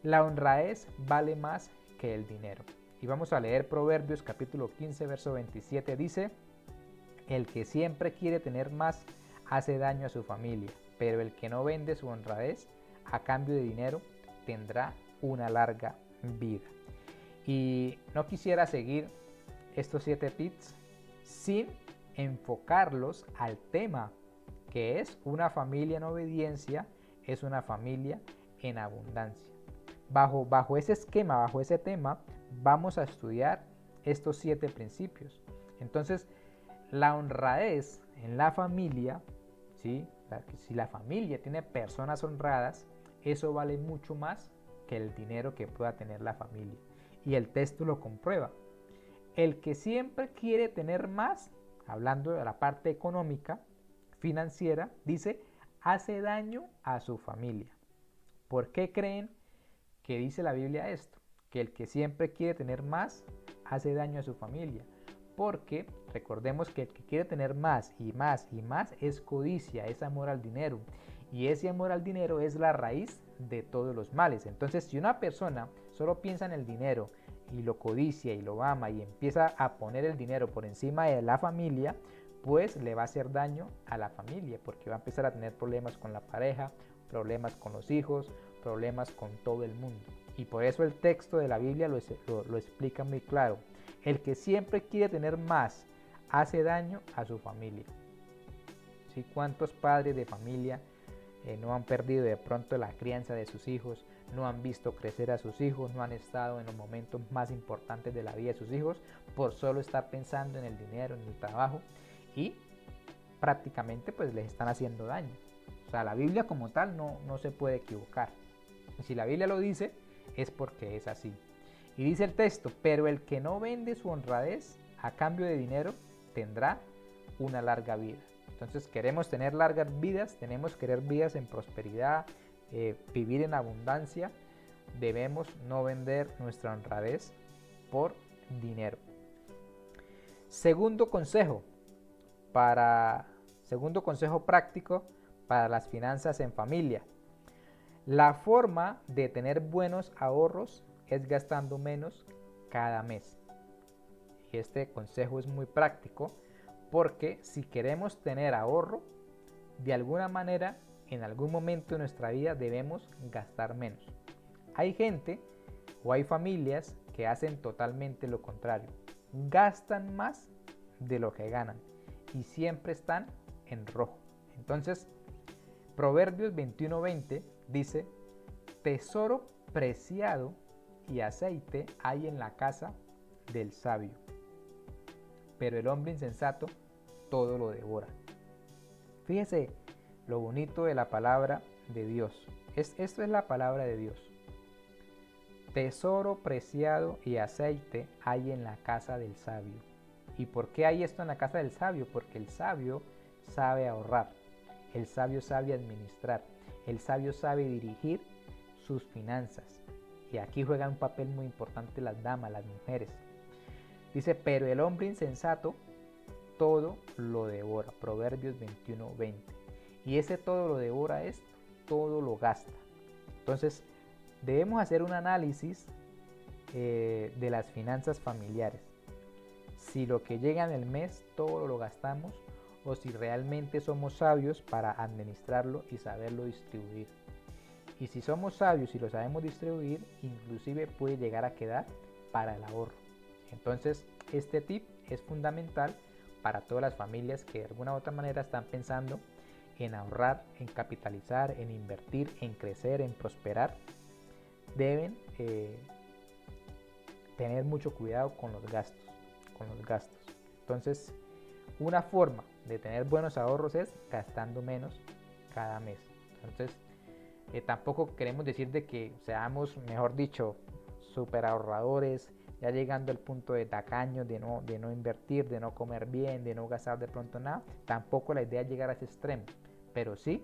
La honradez vale más que el dinero. Y vamos a leer Proverbios capítulo 15, verso 27. Dice: el que siempre quiere tener más hace daño a su familia, pero el que no vende su honradez a cambio de dinero tendrá una larga vida. Y no quisiera seguir estos 7 tips sin enfocarlos al tema que es: una familia en obediencia es una familia en abundancia. Bajo ese esquema, bajo ese tema, vamos a estudiar estos 7 principios. Entonces, la honradez en la familia, ¿sí? Si la familia tiene personas honradas, eso vale mucho más que el dinero que pueda tener la familia. Y el texto lo comprueba. El que siempre quiere tener más, hablando de la parte económica, financiera, dice, hace daño a su familia. ¿Por qué creen que dice la Biblia esto? Que el que siempre quiere tener más hace daño a su familia. Porque recordemos que el que quiere tener más y más y más es codicia, es amor al dinero. Y ese amor al dinero es la raíz de todos los males. Entonces, si una persona solo piensa en el dinero y lo codicia y lo ama y empieza a poner el dinero por encima de la familia, pues le va a hacer daño a la familia, porque va a empezar a tener problemas con la pareja, problemas con los hijos, problemas con todo el mundo. Y por eso el texto de la Biblia lo explica muy claro. El que siempre quiere tener más hace daño a su familia. ¿Sí? ¿Cuántos padres de familia no han perdido de pronto la crianza de sus hijos? No han visto crecer a sus hijos, no han estado en los momentos más importantes de la vida de sus hijos por solo estar pensando en el dinero, en el trabajo, y prácticamente pues les están haciendo daño. O sea, la Biblia como tal no se puede equivocar. Y si la Biblia lo dice, es porque es así. Y dice el texto: pero el que no vende su honradez a cambio de dinero tendrá una larga vida. Entonces, queremos tener largas vidas, tenemos que querer vidas en prosperidad, vivir en abundancia. Debemos no vender nuestra honradez por dinero. Segundo consejo práctico para las finanzas en familia. La forma de tener buenos ahorros es gastando menos cada mes. Y este consejo es muy práctico porque si queremos tener ahorro, de alguna manera, en algún momento de nuestra vida debemos gastar menos. Hay gente o hay familias que hacen totalmente lo contrario. Gastan más de lo que ganan y siempre están en rojo. Entonces, Proverbios 21:20 dice: tesoro preciado y aceite hay en la casa del sabio, pero el hombre insensato todo lo devora. Fíjese lo bonito de la palabra de Dios. Esto es la palabra de Dios. Tesoro preciado y aceite hay en la casa del sabio. ¿Y por qué hay esto en la casa del sabio? Porque el sabio sabe ahorrar, el sabio sabe administrar, el sabio sabe dirigir sus finanzas. Y aquí juegan un papel muy importante las damas, las mujeres. Dice: pero el hombre insensato todo lo devora. Proverbios 21:20. Y ese todo lo devora es todo lo gasta. Entonces, debemos hacer un análisis de las finanzas familiares. Si lo que llega en el mes todo lo gastamos o si realmente somos sabios para administrarlo y saberlo distribuir. Y si somos sabios y lo sabemos distribuir, inclusive puede llegar a quedar para el ahorro. Entonces, este tip es fundamental para todas las familias que de alguna u otra manera están pensando en ahorrar, en capitalizar, en invertir, en crecer, en prosperar. Deben tener mucho cuidado con los gastos. Entonces, una forma de tener buenos ahorros es gastando menos cada mes. Entonces, Tampoco queremos decir de que seamos, mejor dicho, super ahorradores, ya llegando al punto de tacaños, de no invertir, de no comer bien, de no gastar de pronto nada. Tampoco la idea es llegar a ese extremo, pero sí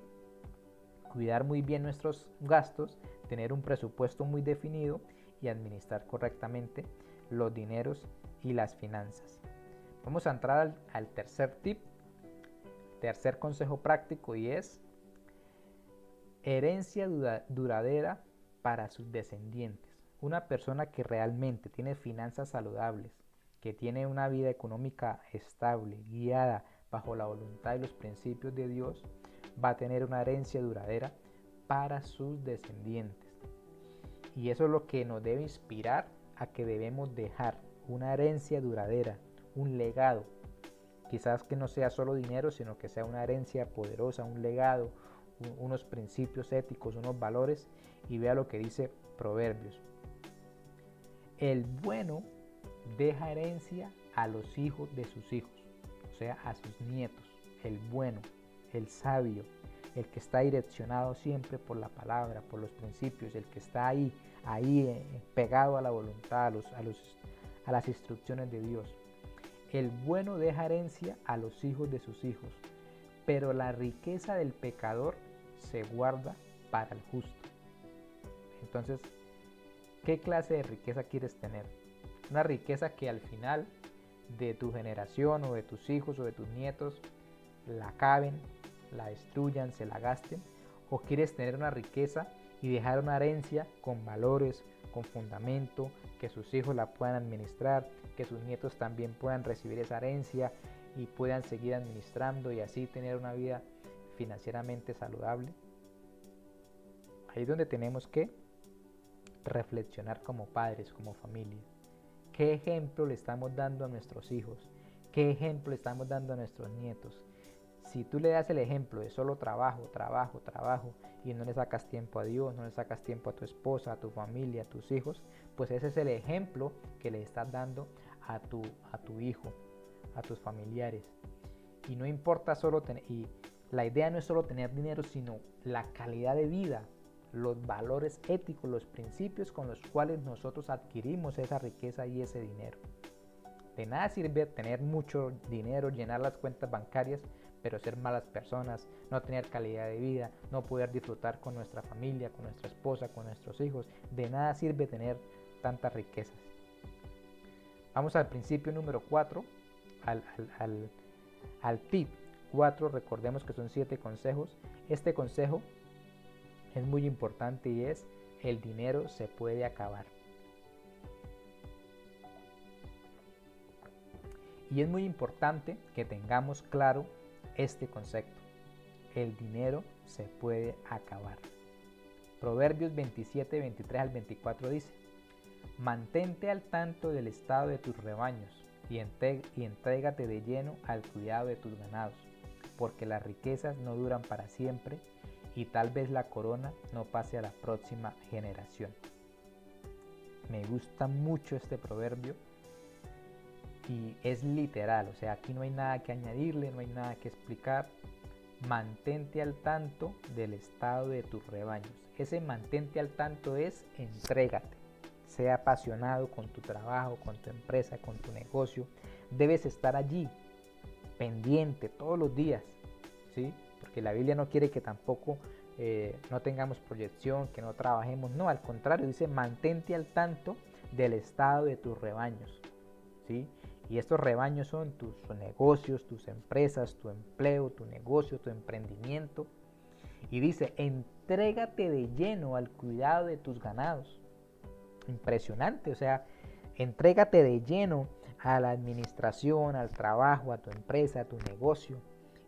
cuidar muy bien nuestros gastos, tener un presupuesto muy definido y administrar correctamente los dineros y las finanzas. Vamos a entrar al tercer tip, tercer consejo práctico, y es herencia duradera para sus descendientes. Una persona que realmente tiene finanzas saludables, que tiene una vida económica estable, guiada bajo la voluntad y los principios de Dios, va a tener una herencia duradera para sus descendientes. Y eso es lo que nos debe inspirar a que debemos dejar una herencia duradera, un legado. Quizás que no sea solo dinero, sino que sea una herencia poderosa, un legado, unos principios éticos, unos valores. Y vea lo que dice Proverbios. El bueno deja herencia a los hijos de sus hijos, o sea, a sus nietos. El bueno, el sabio, el que está direccionado siempre por la palabra, por los principios, el que está ahí pegado a la voluntad, a las instrucciones de Dios. El bueno deja herencia a los hijos de sus hijos, pero la riqueza del pecador se guarda para el justo. Entonces, ¿qué clase de riqueza quieres tener? Una riqueza que al final de tu generación o de tus hijos o de tus nietos la acaben, la destruyan, se la gasten, o quieres tener una riqueza y dejar una herencia con valores, con fundamento, que sus hijos la puedan administrar, que sus nietos también puedan recibir esa herencia y puedan seguir administrando y así tener una vida financieramente saludable. Ahí es donde tenemos que reflexionar como padres, como familia. ¿Qué ejemplo le estamos dando a nuestros hijos? ¿Qué ejemplo le estamos dando a nuestros nietos? Si tú le das el ejemplo de solo trabajo, trabajo, trabajo y no le sacas tiempo a Dios, no le sacas tiempo a tu esposa, a tu familia, a tus hijos, pues ese es el ejemplo que le estás dando a tu hijo, a tus familiares. Y no importa solo tener, y la idea no es solo tener dinero, sino la calidad de vida, los valores éticos, los principios con los cuales nosotros adquirimos esa riqueza y ese dinero. De nada sirve tener mucho dinero, llenar las cuentas bancarias, pero ser malas personas, no tener calidad de vida, no poder disfrutar con nuestra familia, con nuestra esposa, con nuestros hijos. De nada sirve tener tantas riquezas. Vamos al principio número 4, al tip 4. Recordemos que son 7 consejos. Este consejo es muy importante y es: el dinero se puede acabar. Y es muy importante que tengamos claro este concepto: el dinero se puede acabar. Proverbios 27, 23 al 24 dice: mantente al tanto del estado de tus rebaños y entrégate de lleno al cuidado de tus ganados, porque las riquezas no duran para siempre y tal vez la corona no pase a la próxima generación. Me gusta mucho este proverbio y es literal, o sea, aquí no hay nada que añadirle, no hay nada que explicar. Mantente al tanto del estado de tus rebaños. Ese mantente al tanto es entrégate. Sea apasionado con tu trabajo, con tu empresa, con tu negocio. Debes estar allí, pendiente todos los días, ¿sí? Porque la Biblia no quiere que tampoco no tengamos proyección, que no trabajemos. No, al contrario, dice mantente al tanto del estado de tus rebaños, ¿sí? Y estos rebaños son tus negocios, tus empresas, tu empleo, tu negocio, tu emprendimiento. Y dice, entrégate de lleno al cuidado de tus ganados. Impresionante, o sea, entrégate de lleno a la administración, al trabajo, a tu empresa, a tu negocio.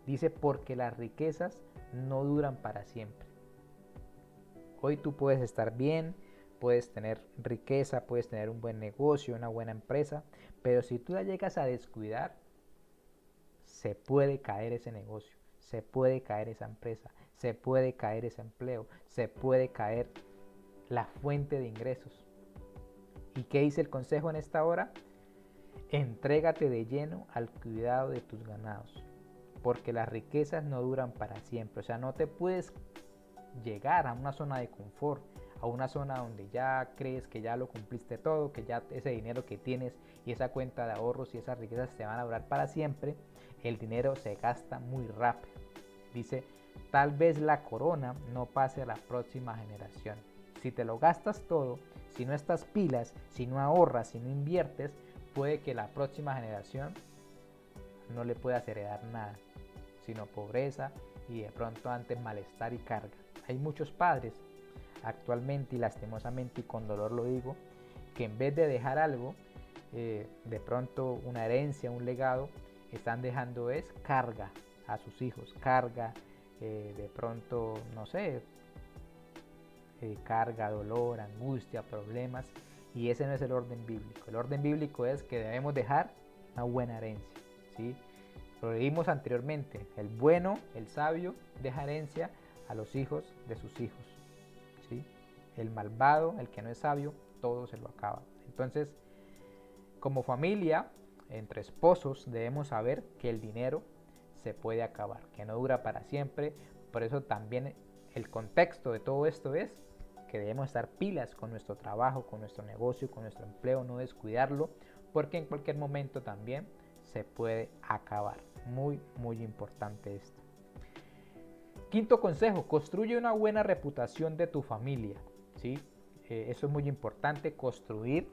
Dice, porque las riquezas no duran para siempre. Hoy tú puedes estar bien, puedes tener riqueza, puedes tener un buen negocio, una buena empresa, pero si tú la llegas a descuidar, se puede caer ese negocio, se puede caer esa empresa, se puede caer ese empleo, se puede caer la fuente de ingresos. ¿Y qué dice el consejo en esta hora? Entrégate de lleno al cuidado de tus ganados, porque las riquezas no duran para siempre. O sea, no te puedes llegar a una zona de confort, a una zona donde ya crees que ya lo cumpliste todo, que ya ese dinero que tienes y esa cuenta de ahorros y esas riquezas te van a durar para siempre, el dinero se gasta muy rápido. Dice, tal vez la corona no pase a la próxima generación. Si te lo gastas todo, si no estás pilas, si no ahorras, si no inviertes, puede que la próxima generación no le puedas heredar nada, sino pobreza y de pronto antes malestar y carga. Hay muchos padres actualmente, y lastimosamente y con dolor lo digo, que en vez de dejar algo, de pronto una herencia, un legado, están dejando es carga a sus hijos, carga, de pronto, no sé, carga, dolor, angustia, problemas, y ese no es el orden bíblico. El orden bíblico es que debemos dejar una buena herencia, ¿sí? Lo leímos anteriormente, el bueno, el sabio, deja herencia a los hijos de sus hijos, ¿sí? El malvado, el que no es sabio, todo se lo acaba. Entonces, como familia, entre esposos, debemos saber que el dinero se puede acabar, que no dura para siempre. Por eso también el contexto de todo esto es que debemos estar pilas con nuestro trabajo, con nuestro negocio, con nuestro empleo, no descuidarlo, porque en cualquier momento también se puede acabar. Muy, muy importante esto. Quinto consejo, construye una buena reputación de tu familia, ¿sí? Eso es muy importante, construir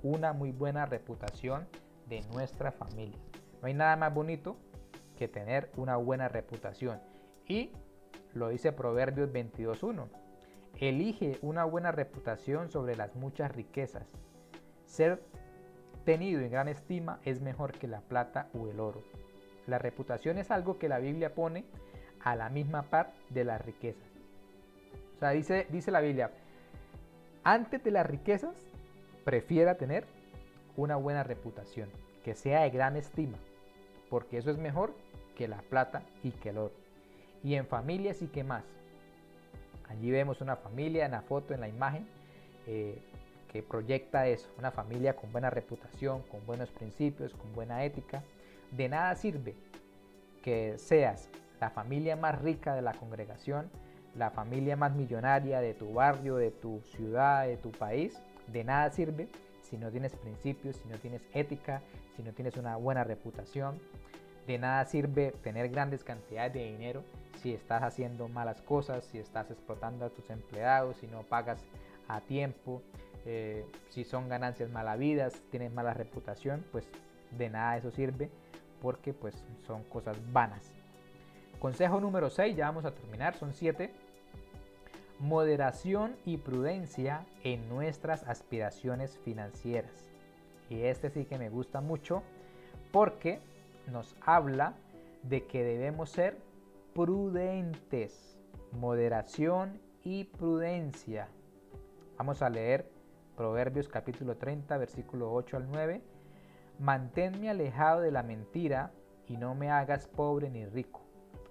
una muy buena reputación de nuestra familia. No hay nada más bonito que tener una buena reputación. Y lo dice Proverbios 22:1. Elige una buena reputación sobre las muchas riquezas. Ser tenido en gran estima es mejor que la plata o el oro. La reputación es algo que la Biblia pone a la misma par de las riquezas. O sea, dice la Biblia, antes de las riquezas, prefiera tener una buena reputación, que sea de gran estima, porque eso es mejor que la plata y que el oro. Y en familia sí que más. Allí vemos una familia en la foto, en la imagen, que proyecta eso, una familia con buena reputación, con buenos principios, con buena ética. De nada sirve que seas la familia más rica de la congregación, la familia más millonaria de tu barrio, de tu ciudad, de tu país. De nada sirve si no tienes principios, si no tienes ética, si no tienes una buena reputación. De nada sirve tener grandes cantidades de dinero si estás haciendo malas cosas, si estás explotando a tus empleados, si no pagas a tiempo, si son ganancias mal habidas, tienes mala reputación, pues de nada eso sirve, porque pues son cosas vanas. Consejo número 6, ya vamos a terminar, son 7. Moderación y prudencia en nuestras aspiraciones financieras. Y este sí que me gusta mucho porque nos habla de que debemos ser prudentes. Moderación y prudencia. Vamos a leer Proverbios capítulo 30, versículo 8 al 9. Manténme alejado de la mentira y no me hagas pobre ni rico.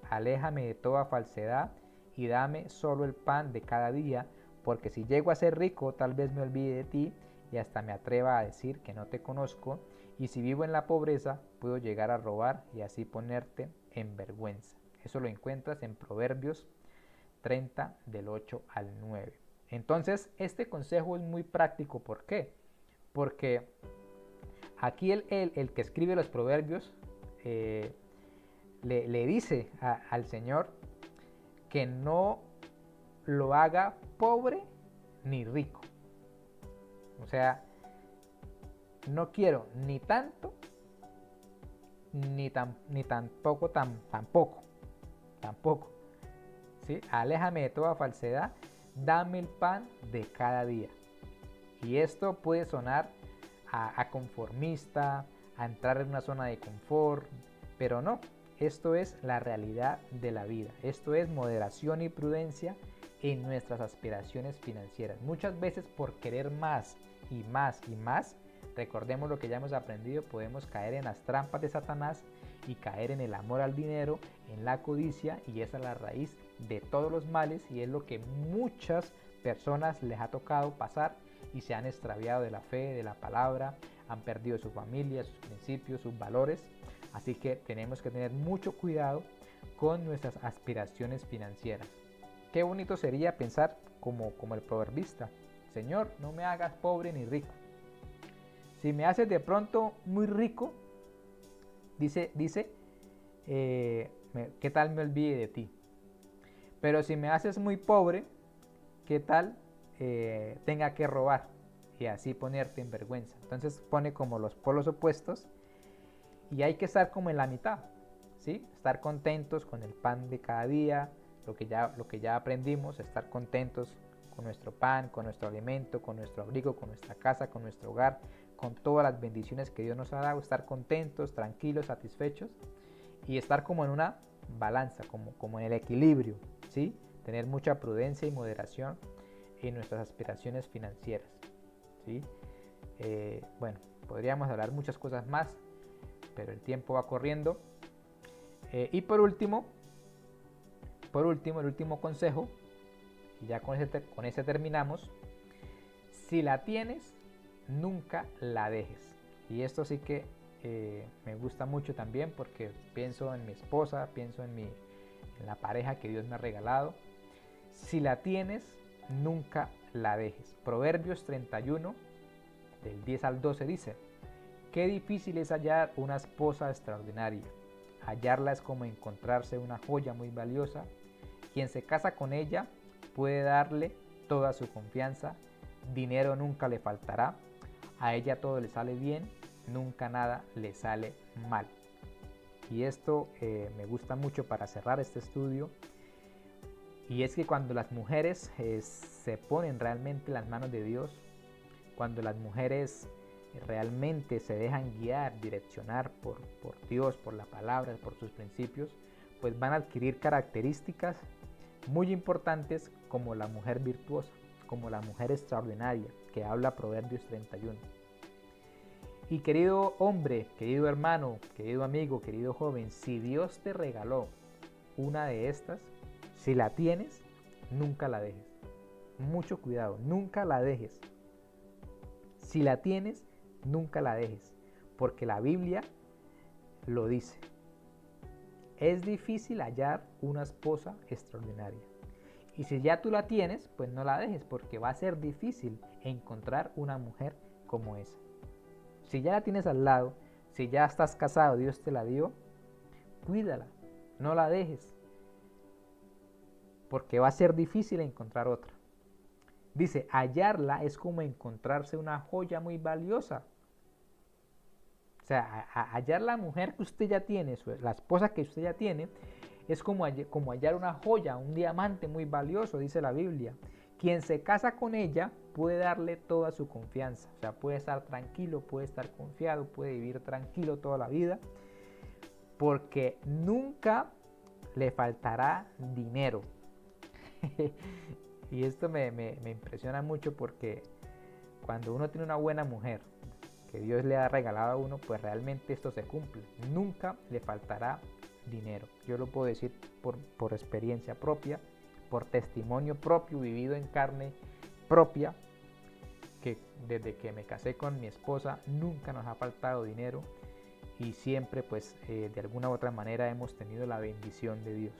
Aléjame de toda falsedad y dame solo el pan de cada día, porque si llego a ser rico tal vez me olvide de ti y hasta me atreva a decir que no te conozco, y si vivo en la pobreza puedo llegar a robar y así ponerte en vergüenza. Eso lo encuentras en Proverbios 30 del 8 al 9. Entonces este consejo es muy práctico. ¿Por qué? Porque aquí el que escribe los proverbios le dice al Señor que no lo haga pobre ni rico. O sea, no quiero ni tanto ni tampoco tampoco. ¿Sí? Aléjame de toda falsedad, dame el pan de cada día. Y esto puede sonar a conformista, a entrar en una zona de confort, pero no. Esto es la realidad de la vida. Esto es moderación y prudencia en nuestras aspiraciones financieras. Muchas veces por querer más y más y más, recordemos lo que ya hemos aprendido, podemos caer en las trampas de Satanás y caer en el amor al dinero, en la codicia, y esa es la raíz de todos los males y es lo que muchas personas les ha tocado pasar y se han extraviado de la fe, de la palabra, han perdido su familia, sus principios, sus valores. Así que tenemos que tener mucho cuidado con nuestras aspiraciones financieras. Qué bonito sería pensar como el proverbista: Señor, no me hagas pobre ni rico. Si me haces de pronto muy rico, dice, ¿qué tal me olvide de ti? Pero si me haces muy pobre, ¿qué tal tenga que robar y así ponerte en vergüenza? Entonces pone como los polos opuestos y hay que estar como en la mitad, ¿sí? Estar contentos con el pan de cada día, lo que ya aprendimos, estar contentos con nuestro pan, con nuestro alimento, con nuestro abrigo, con nuestra casa, con nuestro hogar, con todas las bendiciones que Dios nos ha dado, estar contentos, tranquilos, satisfechos y estar como en una balanza, como en el equilibrio, ¿sí? Tener mucha prudencia y moderación en nuestras aspiraciones financieras, ¿sí? Bueno, podríamos hablar muchas cosas más, pero el tiempo va corriendo. Y por último, el último consejo, y ya con ese terminamos: si la tienes, nunca la dejes. Y esto sí que me gusta mucho también, porque pienso en mi esposa, pienso en la pareja que Dios me ha regalado. Si la tienes, nunca la dejes. Proverbios 31, del 10 al 12 dice: qué difícil es hallar una esposa extraordinaria. Hallarla es como encontrarse una joya muy valiosa. Quien se casa con ella puede darle toda su confianza. Dinero nunca le faltará. A ella todo le sale bien. Nunca nada le sale mal. Y esto me gusta mucho para cerrar este estudio. Y es que cuando las mujeres se ponen realmente en las manos de Dios, cuando las mujeres realmente se dejan guiar, direccionar por Dios, por la palabra, por sus principios, pues van a adquirir características muy importantes como la mujer virtuosa, como la mujer extraordinaria que habla Proverbios 31. Y querido hombre, querido hermano, querido amigo, querido joven, si Dios te regaló una de estas, si la tienes, nunca la dejes. Mucho cuidado, nunca la dejes. Si la tienes, nunca la dejes, porque la Biblia lo dice. Es difícil hallar una esposa extraordinaria. Y si ya tú la tienes, pues no la dejes, porque va a ser difícil encontrar una mujer como esa. Si ya la tienes al lado, si ya estás casado, Dios te la dio, cuídala, no la dejes, porque va a ser difícil encontrar otra. Dice, hallarla es como encontrarse una joya muy valiosa. O sea, hallar la mujer que usted ya tiene, la esposa que usted ya tiene, es como hallar una joya, un diamante muy valioso, dice la Biblia. Quien se casa con ella puede darle toda su confianza. O sea, puede estar tranquilo, puede estar confiado, puede vivir tranquilo toda la vida, porque nunca le faltará dinero. Y esto me impresiona mucho, porque cuando uno tiene una buena mujer que Dios le ha regalado a uno, pues realmente esto se cumple. Nunca le faltará dinero. Yo lo puedo decir por experiencia propia, por testimonio propio, vivido en carne propia, que desde que me casé con mi esposa nunca nos ha faltado dinero y siempre pues de alguna u otra manera hemos tenido la bendición de Dios.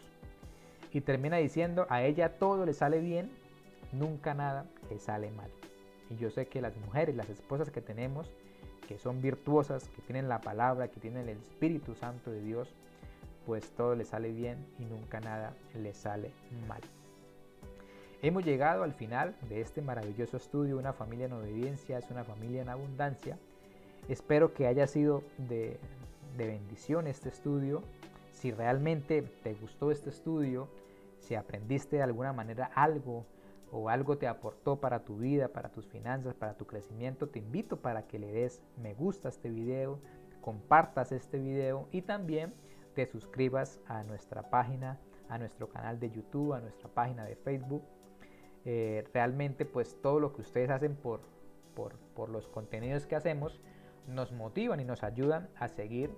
Y termina diciendo, a ella todo le sale bien, nunca nada le sale mal. Y yo sé que las mujeres, las esposas que tenemos, que son virtuosas, que tienen la palabra, que tienen el Espíritu Santo de Dios, pues todo les sale bien y nunca nada les sale mal. Hemos llegado al final de este maravilloso estudio. Una familia en obediencia es una familia en abundancia. Espero que haya sido de bendición este estudio. Si realmente te gustó este estudio, si aprendiste de alguna manera algo o algo te aportó para tu vida, para tus finanzas, para tu crecimiento, te invito para que le des me gusta a este video, compartas este video y también te suscribas a nuestra página, a nuestro canal de YouTube, a nuestra página de Facebook. Realmente pues todo lo que ustedes hacen por los contenidos que hacemos nos motivan y nos ayudan a seguir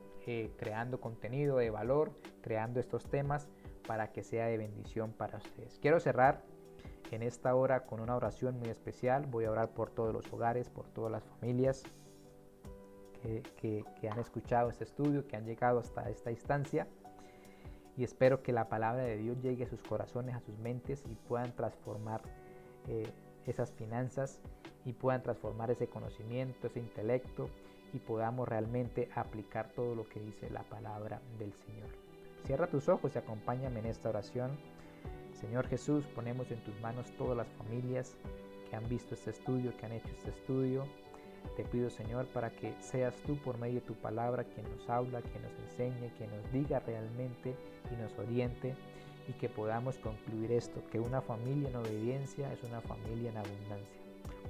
creando contenido de valor, creando estos temas para que sea de bendición para ustedes. Quiero cerrar en esta hora con una oración muy especial. Voy a orar por todos los hogares, por todas las familias que han escuchado este estudio, que han llegado hasta esta instancia. y espero que la palabra de Dios llegue a sus corazones, a sus mentes y puedan transformar esas finanzas y puedan transformar ese conocimiento, ese intelecto y podamos realmente aplicar todo lo que dice la palabra del Señor. Cierra tus ojos y acompáñame en esta oración. Señor Jesús, ponemos en tus manos todas las familias que han visto este estudio, que han hecho este estudio. Te pido, Señor, para que seas tú por medio de tu palabra quien nos habla, quien nos enseñe, quien nos diga realmente y nos oriente y que podamos concluir esto, que una familia en obediencia es una familia en abundancia.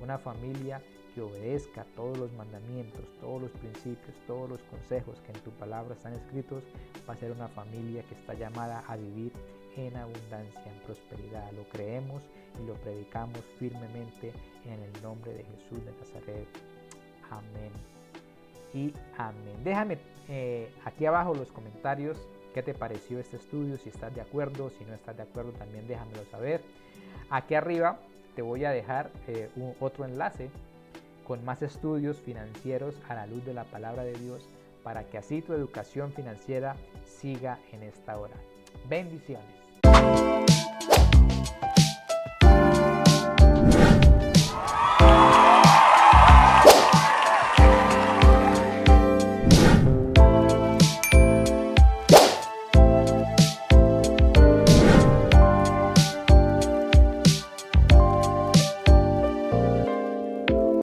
Una familia que obedezca todos los mandamientos, todos los principios, todos los consejos que en tu palabra están escritos, va a ser una familia que está llamada a vivir en abundancia, en prosperidad. Lo creemos y lo predicamos firmemente en el nombre de Jesús de Nazaret. Amén y amén. Déjame aquí abajo los comentarios qué te pareció este estudio, si estás de acuerdo, si no estás de acuerdo también déjamelo saber. Aquí arriba te voy a dejar otro enlace con más estudios financieros a la luz de la palabra de Dios para que así tu educación financiera siga en esta hora. Bendiciones.